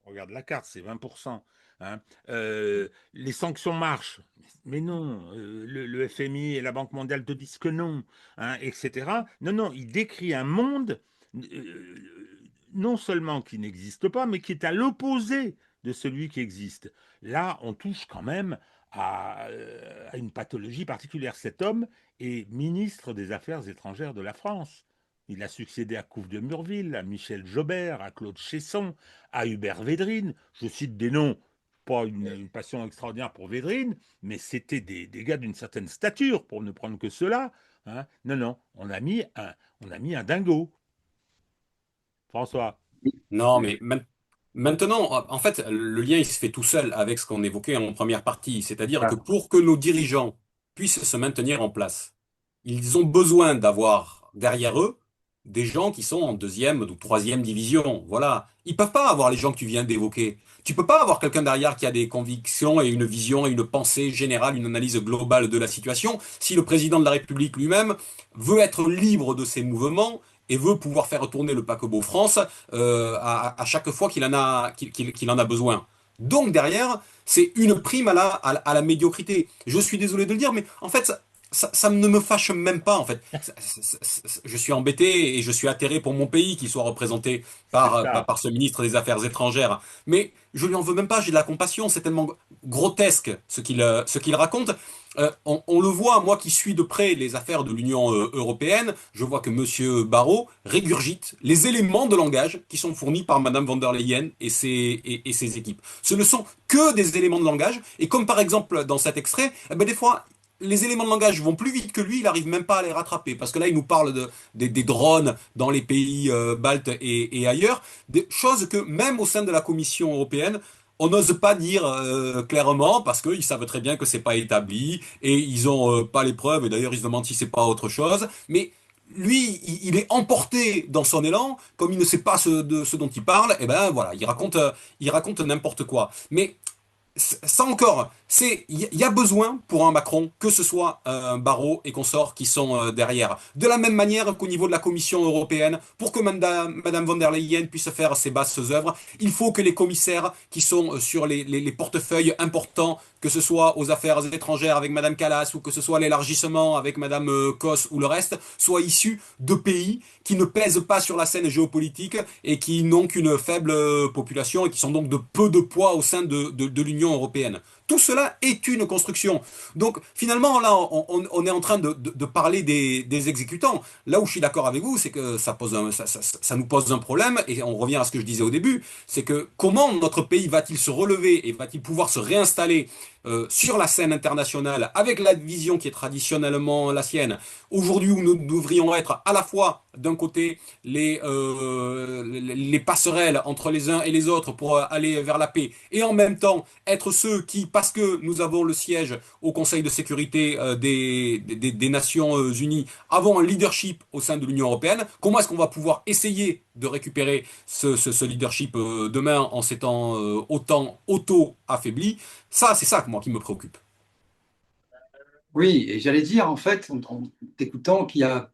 A: regarde la carte, c'est 20%. hein. Les sanctions marchent. Mais non, le FMI et la Banque mondiale te disent que non, hein, etc. Non, non, il décrit un monde non seulement qui n'existe pas, mais qui est à l'opposé de celui qui existe. Là, on touche quand même à une pathologie particulière. Cet homme est ministre des Affaires étrangères de la France. Il a succédé à Couve de Murville, à Michel Jobert, à Claude Chesson, à Hubert Védrine. Je cite des noms, pas une passion extraordinaire pour Védrine, mais c'était des gars d'une certaine stature, pour ne prendre que cela. Hein. Non, non, on a mis un dingo. François.
D: Non, mais maintenant, en fait, le lien, il se fait tout seul avec ce qu'on évoquait en première partie. C'est-à-dire que
C: Voilà.
D: pour que nos dirigeants puissent se maintenir en place, ils ont besoin d'avoir derrière eux des gens qui sont en deuxième ou troisième division. Voilà. Ils peuvent pas avoir les gens que tu viens d'évoquer. Tu peux pas avoir quelqu'un derrière qui a des convictions et une vision et une pensée générale, une analyse globale de la situation si le président de la République lui-même veut être libre de ses mouvements et veut pouvoir faire tourner le paquebot France à chaque fois qu'il en a besoin. Donc derrière, c'est une prime à la médiocrité. Je suis désolé de le dire, mais en fait, ça ne me fâche même pas, en fait. Je suis embêté et je suis atterré pour mon pays qui soit représenté
A: C'est ça.
D: par ce ministre des Affaires étrangères. Mais je lui en veux même pas, j'ai de la compassion. C'est tellement grotesque ce qu'il raconte. On le voit, moi qui suis de près les affaires de l'Union européenne, je vois que Monsieur Barrot régurgite les éléments de langage qui sont fournis par Madame von der Leyen et ses équipes. Ce ne sont que des éléments de langage, et comme par exemple dans cet extrait, eh ben des fois, les éléments de langage vont plus vite que lui, il n'arrive même pas à les rattraper, parce que là, il nous parle des drones dans les pays baltes et ailleurs, des choses que même au sein de la Commission européenne, on n'ose pas dire clairement parce qu'ils savent très bien que c'est pas établi et ils ont pas les preuves et d'ailleurs ils se demandent si c'est pas autre chose. Mais lui, il est emporté dans son élan, comme il ne sait pas ce dont il parle. Et ben voilà, il raconte n'importe quoi. Mais ça encore, il y a besoin pour un Macron que ce soit un Barrot et consorts qui sont derrière. De la même manière qu'au niveau de la Commission européenne, pour que Madame von der Leyen puisse faire ses basses œuvres, il faut que les commissaires qui sont sur les portefeuilles importants, que ce soit aux affaires étrangères avec Madame Callas ou que ce soit l'élargissement avec Madame Kos ou le reste, soient issus de pays qui ne pèsent pas sur la scène géopolitique et qui n'ont qu'une faible population et qui sont donc de peu de poids au sein de l'Union européenne. Tout cela est une construction. Donc finalement, là, on est en train de parler des exécutants. Là où je suis d'accord avec vous, c'est que ça nous pose un problème, et on revient à ce que je disais au début, c'est que comment notre pays va-t-il se relever et va-t-il pouvoir se réinstaller sur la scène internationale avec la vision qui est traditionnellement la sienne, aujourd'hui où nous devrions être à la fois d'un côté les passerelles entre les uns et les autres pour aller vers la paix, et en même temps être ceux qui, parce que nous avons le siège au Conseil de sécurité des Nations Unies, avons un leadership au sein de l'Union européenne. Comment est-ce qu'on va pouvoir essayer de récupérer ce leadership demain en s'étant autant auto-affaibli? Ça, c'est ça moi qui me préoccupe.
C: Oui, et j'allais dire, en fait, en t'écoutant, qu'il y a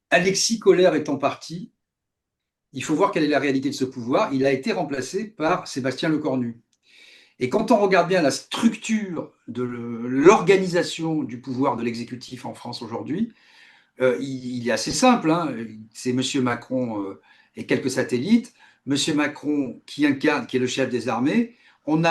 C: Alexis Kohler étant parti, il faut voir quelle est la réalité de ce pouvoir. Il a été remplacé par Sébastien Lecornu. Et quand on regarde bien la structure de l'organisation du pouvoir de l'exécutif en France aujourd'hui, il est assez simple, hein. C'est M. Macron et quelques satellites. M. Macron qui incarne, qui est le chef des armées. On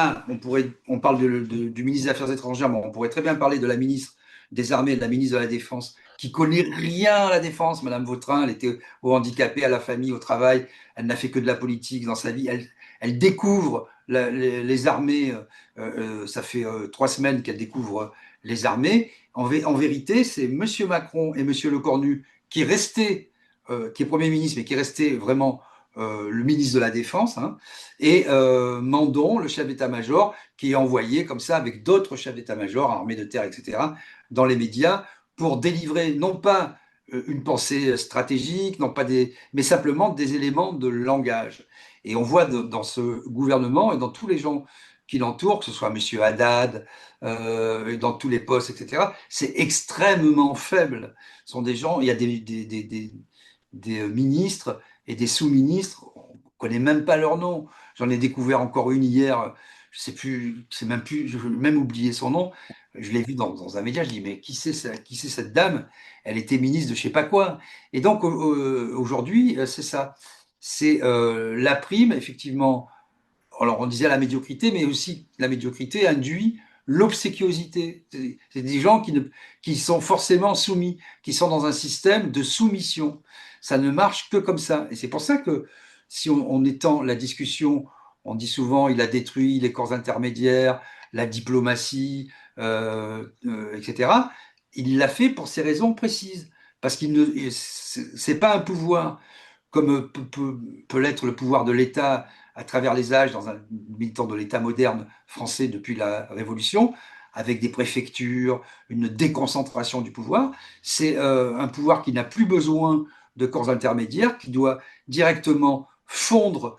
C: parle du ministre des Affaires étrangères, mais on pourrait très bien parler de la ministre des Armées et de la ministre de la Défense, qui connaît rien à la défense. Madame Vautrin, elle était au handicapé, à la famille, au travail. Elle n'a fait que de la politique dans sa vie. Elle découvre les armées. Ça fait 3 semaines qu'elle découvre les armées. En vérité, c'est M. Macron et M. Lecornu qui est resté, qui est Premier ministre, mais qui est resté vraiment le ministre de la Défense, hein, et Mandon, le chef d'état-major, qui est envoyé comme ça avec d'autres chefs d'état-major, armée de terre, etc., dans les médias pour délivrer non pas une pensée stratégique, non pas mais simplement des éléments de langage. Et on voit dans ce gouvernement et dans tous les gens qui l'entourent, que ce soit M. Haddad, dans tous les postes, etc., c'est extrêmement faible. Ce sont des gens, il y a des ministres et des sous-ministres, on ne connaît même pas leur nom. J'en ai découvert encore une hier, je sais plus, c'est même plus, je même oublié son nom. Je l'ai vu dans un média, je dis mais qui c'est cette dame? Elle était ministre de je sais pas quoi. Et donc aujourd'hui, c'est ça. C'est la prime, effectivement. Alors on disait la médiocrité, mais aussi la médiocrité induit l'obséquiosité. C'est des gens qui sont forcément soumis, qui sont dans un système de soumission. Ça ne marche que comme ça. Et c'est pour ça que si on étend la discussion, on dit souvent il a détruit les corps intermédiaires, la diplomatie, etc. Il l'a fait pour ces raisons précises. Parce qu'il ne, c'est pas un pouvoir comme peut l'être le pouvoir de l'État à travers les âges dans un militant de l'État moderne français depuis la Révolution, avec des préfectures, une déconcentration du pouvoir. C'est un pouvoir qui n'a plus besoin de corps intermédiaires, qui doit directement fondre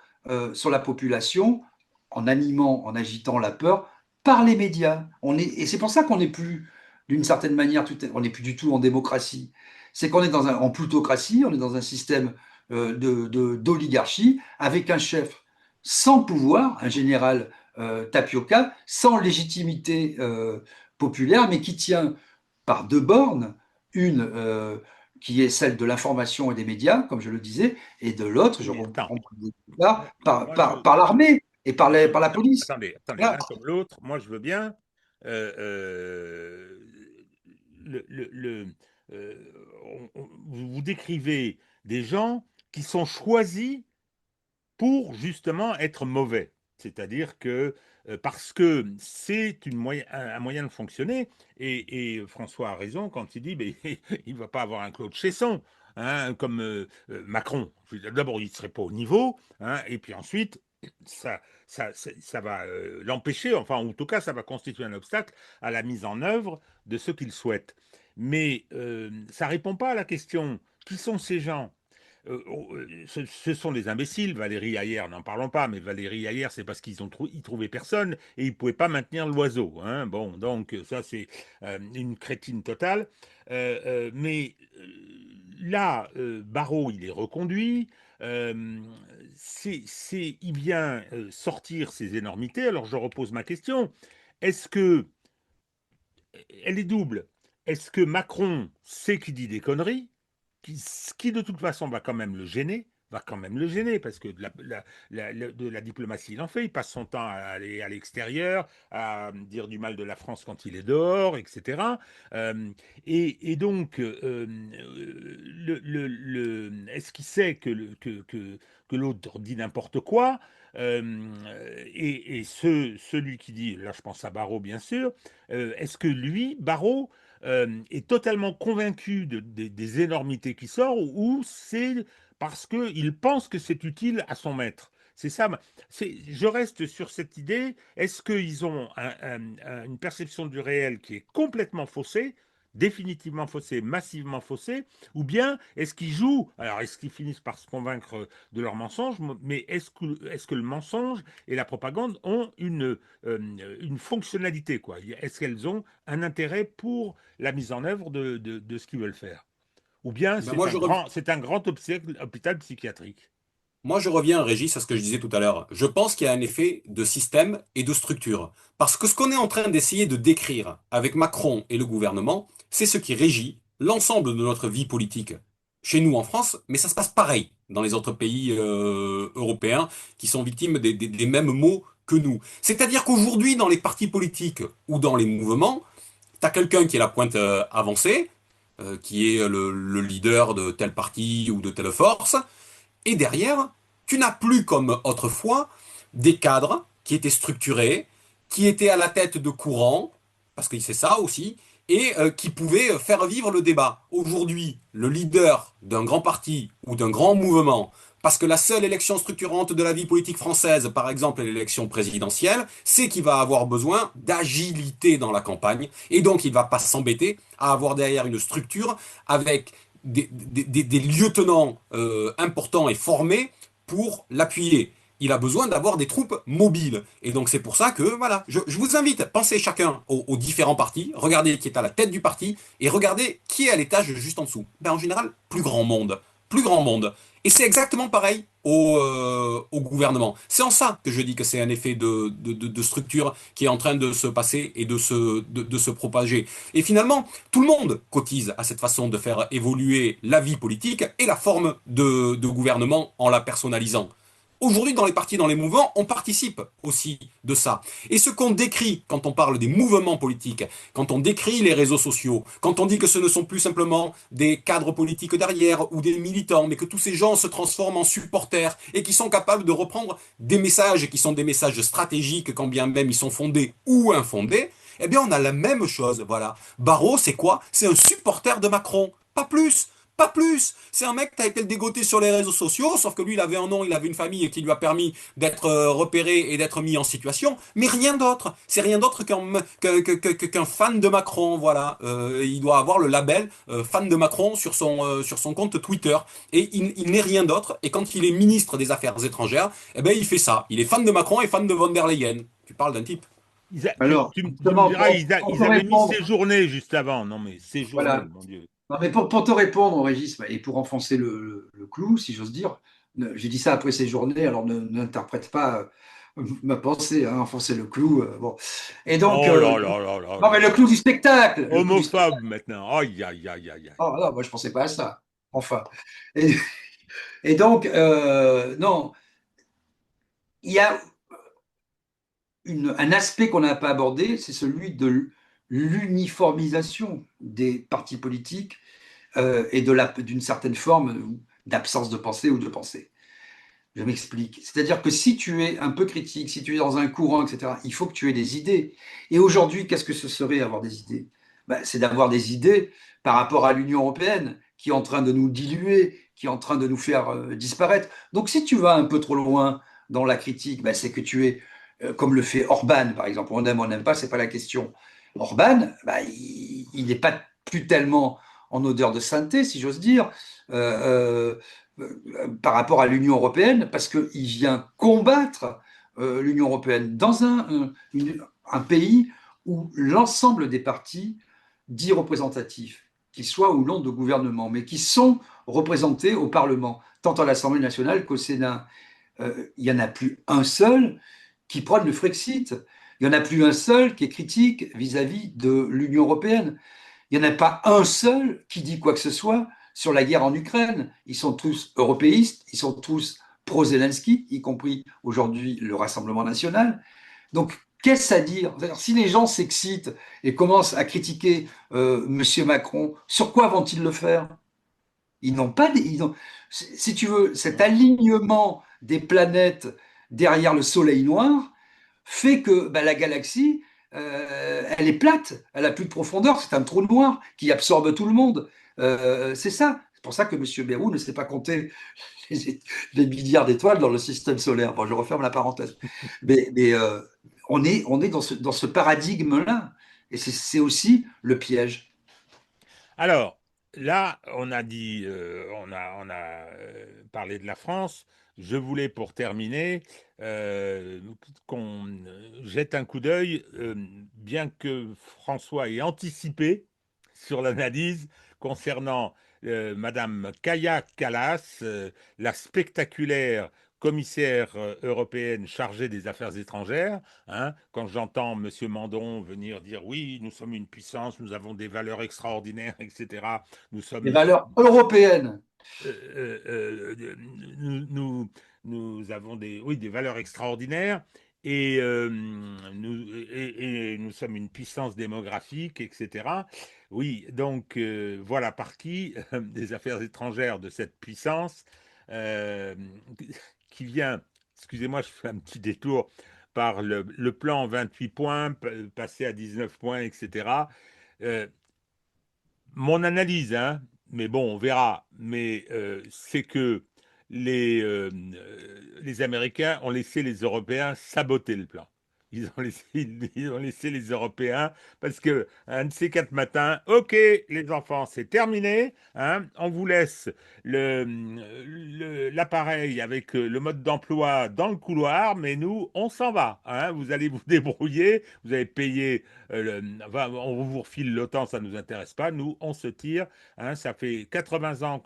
C: sur la population en animant, en agitant la peur par les médias. Et c'est pour ça qu'on n'est plus, d'une certaine manière, on n'est plus du tout en démocratie. C'est qu'on est en plutocratie, on est dans un système d'oligarchie, avec un chef sans pouvoir, un général Tapioca, sans légitimité populaire, mais qui tient par deux bornes, une qui est celle de l'information et des médias, comme je le disais, et de l'autre, je reprends par l'armée et par la police.
A: Attendez,
C: Voilà.
A: l'un comme l'autre, moi je veux bien. Vous décrivez des gens qui sont choisis pour justement être mauvais. C'est-à-dire que parce que c'est un moyen de fonctionner, et François a raison quand il dit il ne va pas avoir un Claude Chesson, hein, comme Macron. D'abord, il ne serait pas au niveau, hein, et puis ensuite, ça va l'empêcher, enfin, en tout cas, ça va constituer un obstacle à la mise en œuvre de ce qu'il souhaite. Mais ça ne répond pas à la question, qui sont ces gens? Ce sont des imbéciles. Valérie Hayer, n'en parlons pas, mais Valérie Hayer, c'est parce qu'ils trouvaient personne et ils ne pouvaient pas maintenir l'oiseau. Hein. Bon, donc ça, c'est une crétine totale. Mais là, Barrot, il est reconduit. Il vient sortir ces énormités. Alors, je repose ma question. Est-ce que elle est double? Est-ce que Macron sait qu'il dit des conneries, qui de toute façon va quand même le gêner, parce que de la diplomatie, il en fait. Il passe son temps à aller à l'extérieur, à dire du mal de la France quand il est dehors, etc. Et donc, est-ce qu'il sait que l'autre dit n'importe quoi? Celui qui dit, là je pense à Barrot bien sûr, est-ce que lui, Barrot, est totalement convaincu des énormités qui sortent, ou c'est parce qu'il pense que c'est utile à son maître? C'est ça. Je reste sur cette idée. Est-ce qu'ils ont une perception du réel qui est complètement faussée, définitivement faussée, massivement faussée, ou bien est-ce qu'ils jouent? Alors, est-ce qu'ils finissent par se convaincre de leur mensonge? Mais est-ce que le mensonge et la propagande ont une fonctionnalité, quoi? Est-ce qu'elles ont un intérêt pour la mise en œuvre de ce qu'ils veulent faire? Ou bien
D: Ben
A: c'est un grand hôpital psychiatrique?
D: moi, je reviens, Régis, à ce que je disais tout à l'heure. Je pense qu'il y a un effet de système et de structure. Parce que ce qu'on est en train d'essayer de décrire avec Macron et le gouvernement, c'est ce qui régit l'ensemble de notre vie politique chez nous en France, mais ça se passe pareil dans les autres pays européens qui sont victimes des mêmes maux que nous. C'est-à-dire qu'aujourd'hui, dans les partis politiques ou dans les mouvements, tu as quelqu'un qui est la pointe avancée, qui est le leader de tel parti ou de telle force, et derrière, tu n'as plus comme autrefois des cadres qui étaient structurés, qui étaient à la tête de courants, parce que c'est ça aussi, et qui pouvaient faire vivre le débat. Aujourd'hui, le leader d'un grand parti ou d'un grand mouvement, parce que la seule élection structurante de la vie politique française, par exemple l'élection présidentielle, c'est qu'il va avoir besoin d'agilité dans la campagne, et donc il ne va pas s'embêter à avoir derrière une structure avec des lieutenants importants et formés pour l'appuyer. Il a besoin d'avoir des troupes mobiles. Et donc c'est pour ça que, voilà, je vous invite, pensez chacun aux différents partis, regardez qui est à la tête du parti, et regardez qui est à l'étage juste en dessous. Ben, en général, plus grand monde. plus grand monde. Et c'est exactement pareil au gouvernement. C'est en ça que je dis que c'est un effet de structure qui est en train de se passer et de se propager. Et finalement, tout le monde cotise à cette façon de faire évoluer la vie politique et la forme de gouvernement en la personnalisant. Aujourd'hui, dans les partis, dans les mouvements, on participe aussi de ça. Et ce qu'on décrit quand on parle des mouvements politiques, quand on décrit les réseaux sociaux, quand on dit que ce ne sont plus simplement des cadres politiques derrière ou des militants, mais que tous ces gens se transforment en supporters et qui sont capables de reprendre des messages qui sont des messages stratégiques, quand bien même ils sont fondés ou infondés, eh bien on a la même chose, voilà. Barrot, c'est quoi? C'est un supporter de Macron, pas plus. Pas plus. C'est un mec qui a été dégoté sur les réseaux sociaux, sauf que lui, il avait un nom, il avait une famille qui lui a permis d'être repéré et d'être mis en situation, mais rien d'autre. C'est rien d'autre qu'un fan de Macron, voilà. Il doit avoir le label fan de Macron sur son compte Twitter. Et il n'est rien d'autre. Et quand il est ministre des Affaires étrangères, eh ben, il fait ça. Il est fan de Macron et fan de von der Leyen. Tu parles d'un type.
C: Alors,
A: Tu me
C: justement,
A: diras,
C: pour
A: ils
C: te
A: avaient mis
C: répondre,
A: séjourné juste avant. Non, mais séjourné,
C: voilà.
A: mon Dieu.
C: Non, mais pour te répondre, Régis, et pour enfoncer le clou, si j'ose dire, j'ai dit ça après ces journées, alors n'interprète pas ma pensée, hein, enfoncer le clou. Bon. Et donc,
A: Oh là là là là
C: non,
A: là
C: mais le
A: là.
C: clou du spectacle, le clou du
A: Homophobe
C: spectacle.
A: maintenant. Aïe, aïe, aïe, aïe, aïe.
C: Oh, non, moi, je pensais pas à ça. Enfin. Et, et donc, non, il y a un aspect qu'on n'a pas abordé, c'est celui de l'uniformisation des partis politiques et d'une certaine forme d'absence de pensée ou de pensée. Je m'explique. C'est-à-dire que si tu es un peu critique, si tu es dans un courant, etc., il faut que tu aies des idées. Et aujourd'hui, qu'est-ce que ce serait avoir des idées? Ben, c'est d'avoir des idées par rapport à l'Union européenne, qui est en train de nous diluer, qui est en train de nous faire disparaître. Donc si tu vas un peu trop loin dans la critique, ben, c'est que tu es, comme le fait Orban, par exemple. On n'aime pas, c'est pas la question. Orban, ben, il n'est pas plus tellement en odeur de sainteté, si j'ose dire. Par rapport à l'Union européenne, parce qu'il vient combattre l'Union européenne dans un pays où l'ensemble des partis dits représentatifs, qu'ils soient ou non de gouvernement, mais qui sont représentés au Parlement, tant à l'Assemblée nationale qu'au Sénat, il n'y en a plus un seul qui prône le Frexit. Il n'y en a plus un seul qui est critique vis-à-vis de l'Union européenne. Il n'y en a pas un seul qui dit quoi que ce soit sur la guerre en Ukraine. Ils sont tous européistes, ils sont tous pro-Zelensky, y compris aujourd'hui le Rassemblement national. Donc, qu'est-ce à dire? Si les gens s'excitent et commencent à critiquer M. Macron, sur quoi vont-ils le faire? Ils n'ont pas, si tu veux, cet alignement des planètes derrière le soleil noir fait que bah, la galaxie, elle est plate, elle a plus de profondeur, c'est un trou noir qui absorbe tout le monde. C'est ça. C'est pour ça que M. Bérou ne sait pas compter les milliards d'étoiles dans le système solaire. Bon, je referme la parenthèse. Mais on est dans ce paradigme-là. Et c'est aussi le piège.
A: Alors, là, on a dit, on a parlé de la France. Je voulais, pour terminer, qu'on jette un coup d'œil, bien que François ait anticipé sur l'analyse concernant Madame Kaya Kallas, la spectaculaire commissaire européenne chargée des affaires étrangères. Hein, quand j'entends M. Mandon venir dire oui, nous sommes une puissance, nous avons des valeurs extraordinaires, etc. Nous
C: Les
A: sommes,
C: valeurs européennes.
A: euh, euh, nous, nous, nous avons des, oui, des valeurs extraordinaires et, et nous sommes une puissance démographique, etc. Oui, donc voilà par qui des affaires étrangères de cette puissance euh, qui vient, excusez-moi, je fais un petit détour par le plan 28 points, passé à 19 points, etc. Euh, Mon analyse, hein, mais bon, on verra, mais c'est que les Américains ont laissé les Européens saboter le plan. Ils ont laissé les Européens parce que un de ces quatre matins, ok, les enfants, c'est terminé. Hein, on vous laisse l'appareil avec le mode d'emploi dans le couloir, mais nous, on s'en va. Hein, vous allez vous débrouiller, vous allez payer enfin, on vous refile l'OTAN, ça ne nous intéresse pas. Nous, on se tire. Hein, ça fait 80 ans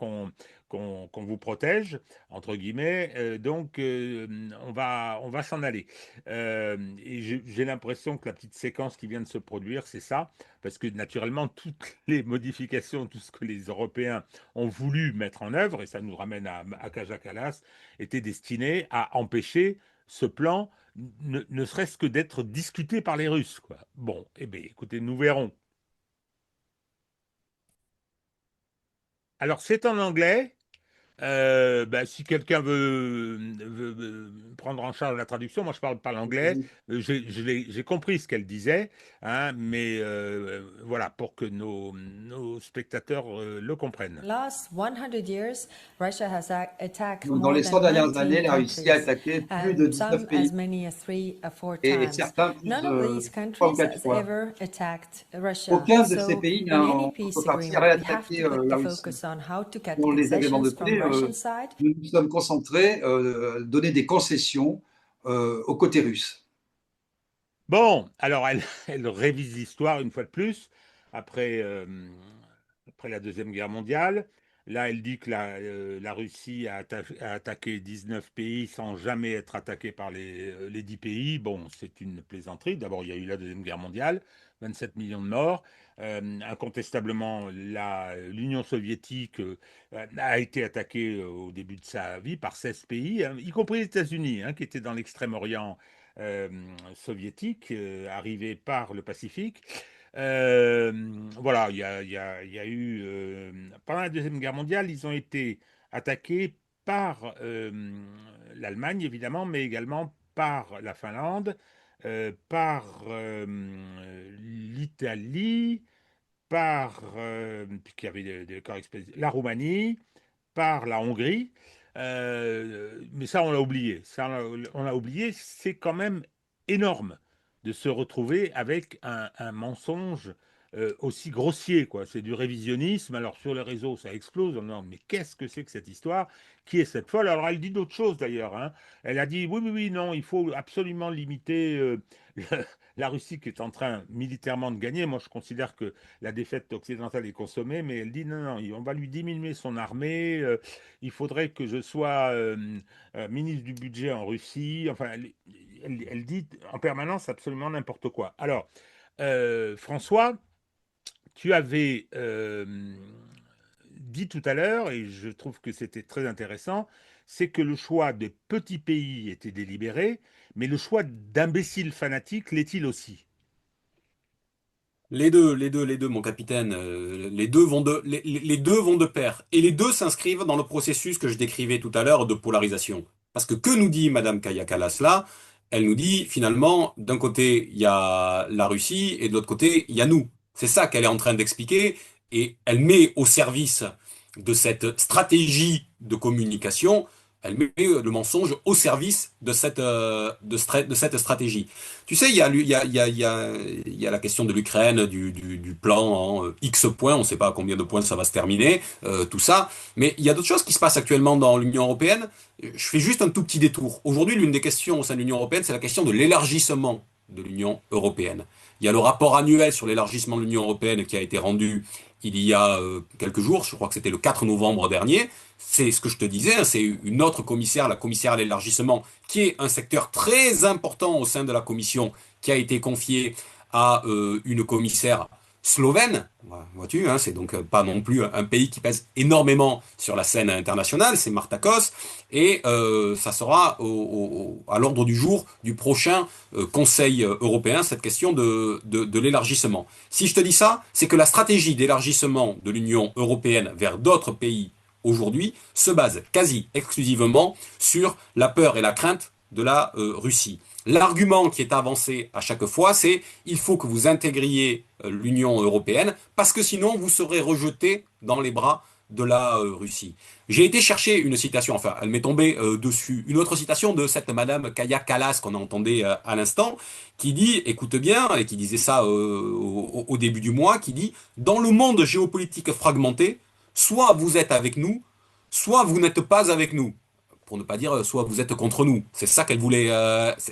A: qu'on vous protège, entre guillemets, donc on va s'en aller. Et j'ai l'impression que la petite séquence qui vient de se produire, c'est ça, parce que naturellement, toutes les modifications, tout ce que les Européens ont voulu mettre en œuvre, et ça nous ramène à Kaja Kallas, étaient destinés à empêcher ce plan, ne serait-ce que d'être discuté par les Russes, quoi. Bon, eh bien, écoutez, nous verrons. Alors, c'est en anglais. Bah, si quelqu'un veut prendre en charge la traduction, moi je parle pas l'anglais. J'ai compris ce qu'elle disait, hein, mais voilà, pour que nos spectateurs le comprennent.
G: Last 100 years, Russia has attacked
C: Donc, dans
G: more
C: les 100
G: than
C: dernières
G: 19
C: années, la Russie a
G: countries,
C: attaqué plus de
G: and
C: 19
G: some as
C: pays
G: many as 3 or 4
C: et
G: times.
C: certains plus
G: None of these
C: 3 ou
G: countries
C: 4
G: has
C: fois.
G: ever attacked Russia.
C: Aucun de ces
G: So,
C: pays
G: in
C: n'a
G: any
C: en
G: peace
C: contrepartie
G: agreement, we have
C: réattaqué
G: to put
C: la
G: the
C: Russie.
G: focus on how to cut
C: Dans
G: the
C: les agréments de
G: concessions
C: paix,
G: from Russian side.
C: nous nous sommes concentrés, donner des concessions au côté russe.
A: Bon, alors elle révise l'histoire une fois de plus, après, après la Deuxième Guerre mondiale. Là, elle dit que la Russie a attaqué 19 pays sans jamais être attaquée par les 10 pays. Bon, c'est une plaisanterie. D'abord, il y a eu la Deuxième Guerre mondiale, 27 millions de morts. Incontestablement, l'Union soviétique a été attaquée au début de sa vie par 16 pays, hein, y compris les États-Unis, hein, qui étaient dans l'Extrême-Orient euh, soviétique, arrivé par le Pacifique. Euh, voilà, il y a eu, pendant la Deuxième Guerre mondiale, ils ont été attaqués par l'Allemagne, évidemment, mais également par la Finlande, par l'Italie, par, puisqu'il y avait des corps la Roumanie, par la Hongrie. Mais ça, on l'a oublié. Ça, on l'a oublié. C'est quand même énorme de se retrouver avec un mensonge aussi grossier, quoi. C'est du révisionnisme. Alors sur les réseaux, ça explose. On demande, mais qu'est-ce que c'est que cette histoire? Qui est cette folle? Alors elle dit d'autres choses d'ailleurs, hein. Elle a dit oui, oui, oui, non, il faut absolument limiter la Russie qui est en train militairement de gagner. Moi, je considère que la défaite occidentale est consommée, mais elle dit non, non, on va lui diminuer son armée. Il faudrait que je sois ministre du budget en Russie. Enfin, elle dit en permanence absolument n'importe quoi. Alors, François, tu avais dit tout à l'heure, et je trouve que c'était très intéressant, c'est que le choix des petits pays était délibéré, mais le choix d'imbéciles fanatiques l'est-il aussi?
D: Les deux, mon capitaine, les deux vont de pair. Et les deux s'inscrivent dans le processus que je décrivais tout à l'heure de polarisation. Parce que nous dit Madame Kaya Kallas là? Elle nous dit finalement, d'un côté, il y a la Russie et de l'autre côté, il y a nous. C'est ça qu'elle est en train d'expliquer et elle met au service de cette stratégie de communication, elle met le mensonge au service de de cette stratégie. Tu sais, il y a la question de l'Ukraine, du plan en X points, on ne sait pas à combien de points ça va se terminer, tout ça. Mais il y a d'autres choses qui se passent actuellement dans l'Union européenne. Je fais juste un tout petit détour. Aujourd'hui, l'une des questions au sein de l'Union européenne, c'est la question de l'élargissement de l'Union européenne. Il y a le rapport annuel sur l'élargissement de l'Union européenne qui a été rendu il y a quelques jours, je crois que c'était le 4 novembre dernier. C'est ce que je te disais, hein, c'est une autre commissaire, la commissaire à l'élargissement, qui est un secteur très important au sein de la Commission, qui a été confié à une commissaire slovène. Vois-tu, hein, c'est donc pas non plus un pays qui pèse énormément sur la scène internationale, c'est Marta Kos, et ça sera à l'ordre du jour du prochain Conseil européen, cette question de l'élargissement. Si je te dis ça, c'est que la stratégie d'élargissement de l'Union européenne vers d'autres pays aujourd'hui se base quasi exclusivement sur la peur et la crainte de la Russie. L'argument qui est avancé à chaque fois, c'est il faut que vous intégriez l'Union européenne parce que sinon vous serez rejeté dans les bras de la Russie. J'ai été chercher une citation, enfin elle m'est tombée dessus, une autre citation de cette Madame Kaya Kallas qu'on entendait à l'instant, qui dit, écoute bien, et qui disait ça au début du mois, qui dit, dans le monde géopolitique fragmenté, soit vous êtes avec nous, soit vous n'êtes pas avec nous. pour ne pas dire soit vous êtes contre nous. C'est ça qu'elle voulait,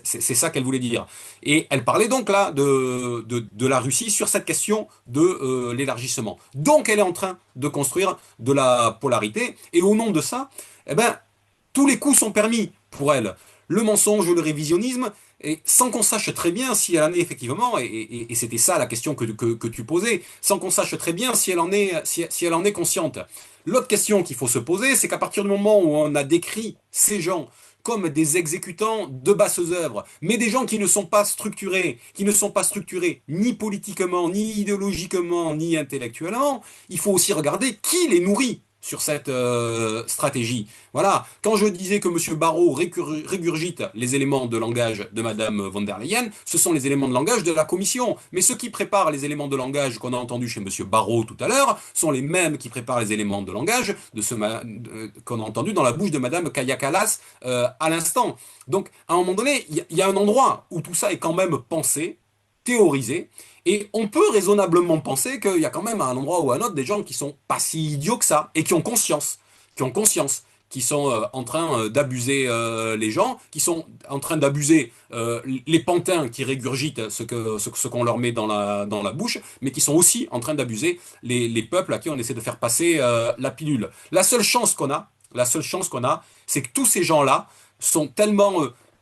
D: c'est ça qu'elle voulait dire. Et elle parlait donc là de la Russie sur cette question de l'élargissement. Donc elle est en train de construire de la polarité. Et au nom de ça, eh ben, tous les coups sont permis pour elle. Le mensonge, le révisionnisme, et sans qu'on sache très bien si elle en est effectivement, et c'était ça la question que tu posais, sans qu'on sache très bien si elle en est, si elle en est consciente. L'autre question qu'il faut se poser, c'est qu'à partir du moment où on a décrit ces gens comme des exécutants de basses œuvres, mais des gens qui ne sont pas structurés ni politiquement, ni idéologiquement, ni intellectuellement, il faut aussi regarder qui les nourrit sur cette stratégie. Voilà, quand je disais que M. Barrot régurgite les éléments de langage de Mme von der Leyen, ce sont les éléments de langage de la Commission. Mais ceux qui préparent les éléments de langage qu'on a entendus chez M. Barrot tout à l'heure sont les mêmes qui préparent les éléments de langage qu'on a entendus dans la bouche de Mme Kaja Kallas à l'instant. Donc, à un moment donné, il y a un endroit où tout ça est quand même pensé, théorisé, et on peut raisonnablement penser qu'il y a quand même à un endroit ou à un autre des gens qui sont pas si idiots que ça et qui sont en train d'abuser les gens, qui sont en train d'abuser les pantins qui régurgitent ce qu'on leur met dans la bouche, mais qui sont aussi en train d'abuser les peuples à qui on essaie de faire passer la pilule. La seule chance qu'on a, c'est que tous ces gens-là sont tellement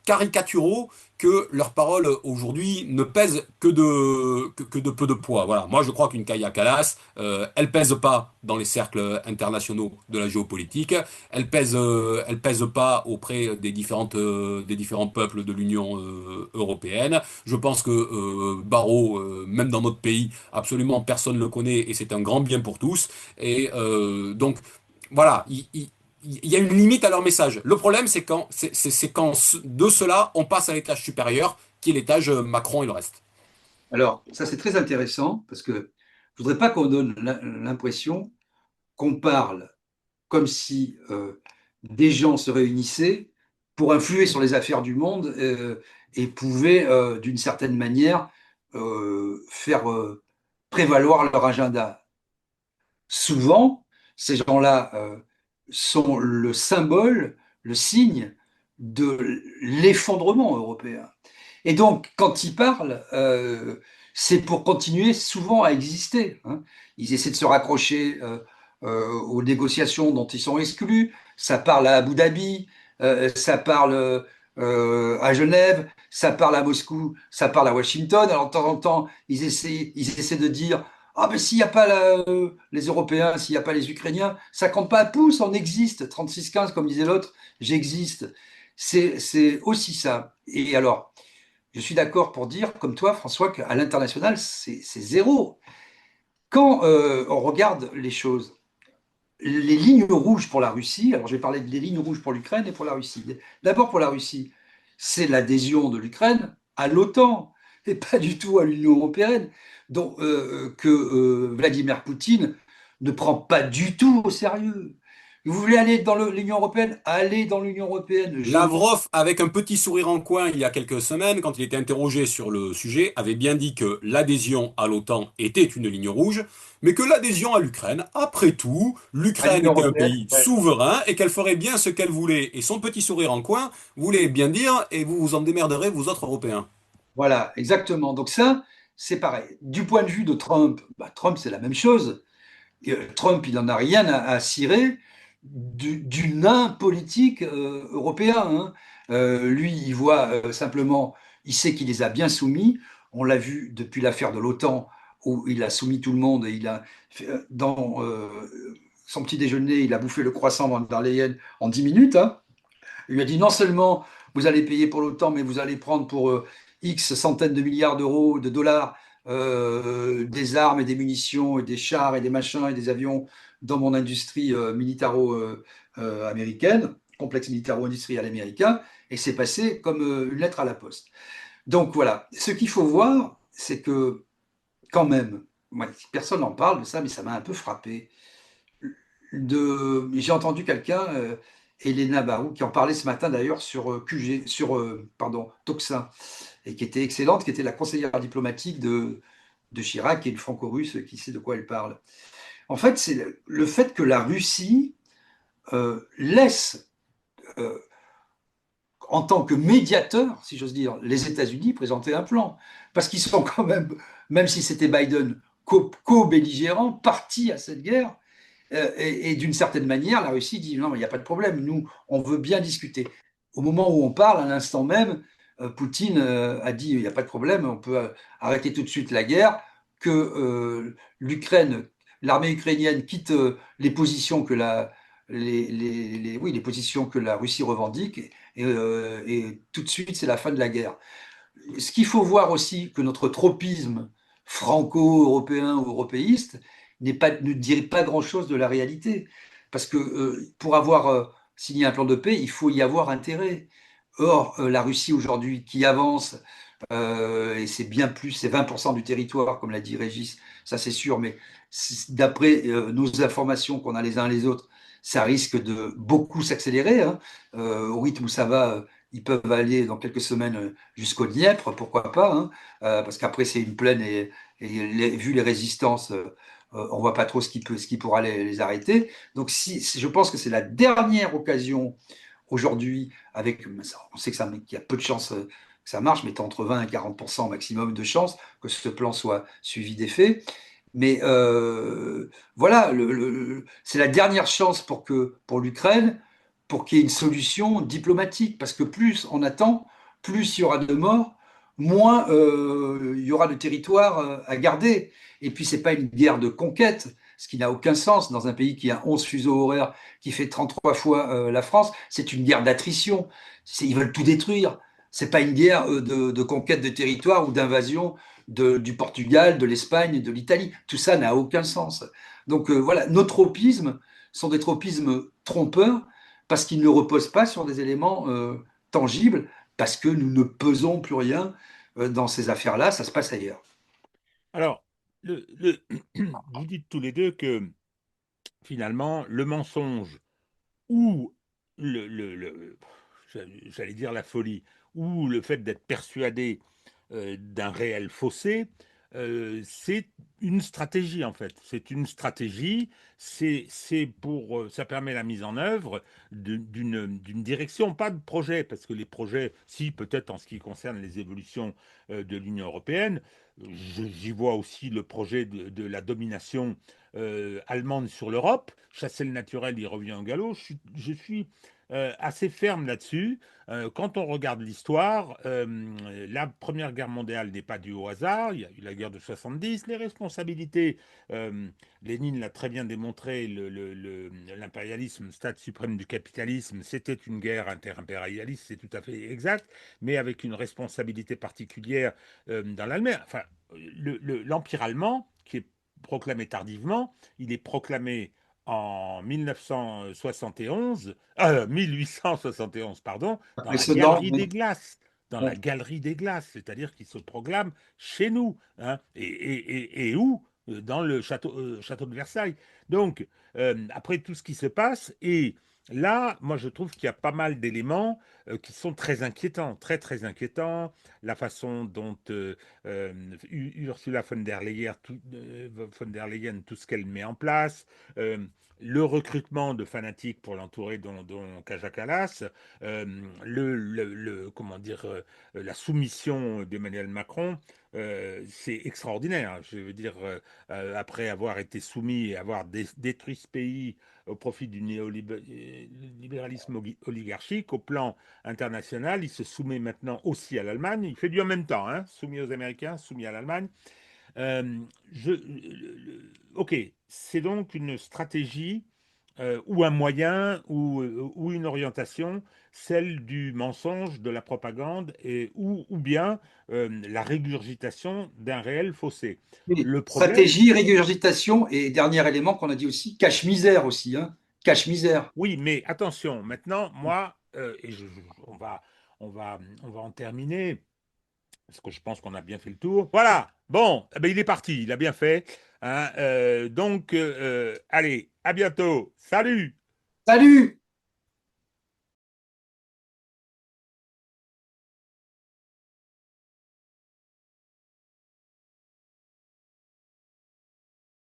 D: caricaturaux que leurs paroles aujourd'hui ne pèsent que de peu de poids. Voilà. Moi, je crois qu'une Kaja Kallas, elle pèse pas dans les cercles internationaux de la géopolitique, elle pèse pas auprès des différents peuples de l'Union européenne. Je pense que Barrot, même dans notre pays, absolument personne ne le connaît et c'est un grand bien pour tous. Et donc, voilà, il y a une limite à leur message. Le problème, c'est quand de cela, on passe à l'étage supérieur, qui est l'étage Macron et le reste.
C: Alors, ça c'est très intéressant parce que je voudrais pas qu'on donne l'impression qu'on parle comme si des gens se réunissaient pour influer sur les affaires du monde et pouvaient, d'une certaine manière, faire prévaloir leur agenda. Souvent, ces gens-là sont le symbole, le signe de l'effondrement européen. Et donc, quand ils parlent, c'est pour continuer souvent à exister, hein. Ils essaient de se raccrocher aux négociations dont ils sont exclus. Ça parle à Abu Dhabi, ça parle à Genève, ça parle à Moscou, ça parle à Washington. Alors, de temps en temps, ils essaient de dire ah, mais s'il n'y a pas les Européens, s'il n'y a pas les Ukrainiens, ça compte pas à pouce, on existe. 36-15, comme disait l'autre, j'existe. C'est aussi ça. Et alors, je suis d'accord pour dire, comme toi, François, qu'à l'international, c'est zéro. Quand on regarde les choses, les lignes rouges pour la Russie, alors je vais parler des lignes rouges pour l'Ukraine et pour la Russie. D'abord pour la Russie, c'est l'adhésion de l'Ukraine à l'OTAN et pas du tout à l'Union européenne, que Vladimir Poutine ne prend pas du tout au sérieux. Vous voulez aller dans l'Union européenne? Allez dans l'Union européenne.
D: Lavrov, avec un petit sourire en coin il y a quelques semaines, quand il était interrogé sur le sujet, avait bien dit que l'adhésion à l'OTAN était une ligne rouge, mais que l'adhésion à l'Ukraine, après tout,
C: À
D: l'Ukraine
C: l'Union
D: était un
C: européenne,
D: pays
C: ouais.
D: souverain et qu'elle ferait bien ce qu'elle voulait. Et son petit sourire en coin voulait bien dire, et vous vous en démerderez, vous autres Européens.
C: Voilà, exactement. Donc ça, c'est pareil. Du point de vue de Trump, Trump, c'est la même chose. Trump, il n'en a rien à cirer du nain politique européen, hein. Lui, il voit simplement, il sait qu'il les a bien soumis. On l'a vu depuis l'affaire de l'OTAN, où il a soumis tout le monde et il a dans son petit déjeuner, il a bouffé le croissant von der Leyen en 10 minutes, hein. Il lui a dit non seulement vous allez payer pour l'OTAN, mais vous allez prendre pour X centaines de milliards d'euros, de dollars, des armes et des munitions et des chars et des machins et des avions dans mon industrie militaro-américaine, complexe militaro-industriel américain, et c'est passé comme une lettre à la poste. Donc voilà, ce qu'il faut voir, c'est que quand même, moi, personne n'en parle de ça, mais ça m'a un peu frappé. J'ai entendu quelqu'un, Elena Barou, qui en parlait ce matin d'ailleurs sur pardon, Toxin, et qui était excellente, qui était la conseillère diplomatique de Chirac, et une franco-russe qui sait de quoi elle parle. En fait, c'est le fait que la Russie laisse en tant que médiateur, si j'ose dire, les États-Unis présentaient un plan. Parce qu'ils sont quand même si c'était Biden, co-belligérants, partis à cette guerre. Et d'une certaine manière, la Russie dit non, mais il n'y a pas de problème, nous, on veut bien discuter. Au moment où on parle, à l'instant même, Poutine a dit il n'y a pas de problème, on peut arrêter tout de suite la guerre, que l'armée ukrainienne quitte les positions que les positions que la Russie revendique, et tout de suite, c'est la fin de la guerre. Ce qu'il faut voir aussi, que notre tropisme franco-européen ou européiste ne dirait pas grand-chose de la réalité. Parce que pour avoir signé un plan de paix, il faut y avoir intérêt. Or, la Russie aujourd'hui qui avance, et c'est bien plus, c'est 20% du territoire, comme l'a dit Régis, ça c'est sûr, mais d'après nos informations qu'on a les uns les autres, ça risque de beaucoup s'accélérer, hein. Au rythme où ça va, ils peuvent aller dans quelques semaines jusqu'au Dniepr, pourquoi pas, hein, parce qu'après c'est une plaine, et vu les résistances, on voit pas trop ce qui pourra les arrêter. Donc je pense que c'est la dernière occasion aujourd'hui, on sait qu'il y a peu de chances que ça marche, mais entre 20 et 40% maximum de chances que ce plan soit suivi d'effet. Mais voilà, c'est la dernière chance pour l'Ukraine, pour qu'il y ait une solution diplomatique, parce que plus on attend, plus il y aura de morts, moins il y aura de territoire à garder. Et puis, c'est pas une guerre de conquête, ce qui n'a aucun sens dans un pays qui a 11 fuseaux horaires, qui fait 33 fois la France. C'est une guerre d'attrition. Ils veulent tout détruire. C'est pas une guerre de conquête de territoire ou d'invasion du Portugal, de l'Espagne, de l'Italie. Tout ça n'a aucun sens. Donc voilà, nos tropismes sont des tropismes trompeurs, parce qu'ils ne reposent pas sur des éléments tangibles, parce que nous ne pesons plus rien dans ces affaires-là, ça se passe ailleurs.
A: Alors, vous dites tous les deux que finalement, le mensonge ou j'allais dire la folie, ou le fait d'être persuadé d'un réel fossé, c'est une stratégie en fait. C'est une stratégie, ça permet la mise en œuvre d'une direction, pas de projet, parce que les projets, si peut-être en ce qui concerne les évolutions de l'Union européenne, j'y vois aussi le projet de la domination allemande sur l'Europe. Chasser le naturel, il revient au galop. Je suis assez ferme là-dessus. Quand on regarde l'histoire, la Première Guerre mondiale n'est pas due au hasard. Il y a eu la guerre de 70. Les responsabilités, Lénine l'a très bien démontré, l'impérialisme, stade suprême du capitalisme, c'était une guerre interimpérialiste, c'est tout à fait exact, mais avec une responsabilité particulière dans l'Allemagne. Enfin, l'Empire allemand, qui est proclamé tardivement, il est proclamé en 1871, pardon, dans la Galerie des Glaces. Dans la Galerie des Glaces, c'est-à-dire qu'il se proclame chez nous. Hein, et où? Dans le château de Versailles. Donc, après tout ce qui se passe, et là, moi je trouve qu'il y a pas mal d'éléments qui sont très inquiétants, très très inquiétants. La façon dont Ursula von der Leyen, tout ce qu'elle met en place, le recrutement de fanatiques pour l'entourer, dont Kaja Kallas, comment dire, la soumission d'Emmanuel Macron, c'est extraordinaire. Je veux dire, après avoir été soumis et avoir détruit ce pays au profit du néolibéralisme oligarchique, au plan international, il se soumet maintenant aussi à l'Allemagne. Il fait du en même temps, hein, soumis aux Américains, soumis à l'Allemagne. Ok, c'est donc une stratégie ou un moyen ou une orientation, celle du mensonge, de la propagande, ou bien la régurgitation d'un réel fossé.
C: Oui,
A: Le problème,
C: stratégie, régurgitation, et dernier élément qu'on a dit aussi, cache-misère aussi, hein. Cache-misère.
A: oui, mais attention, maintenant, moi, on va en terminer, parce que je pense qu'on a bien fait le tour. Voilà, bon, eh ben, il est parti, il a bien fait. Hein, donc, allez, à bientôt. Salut!
C: Salut!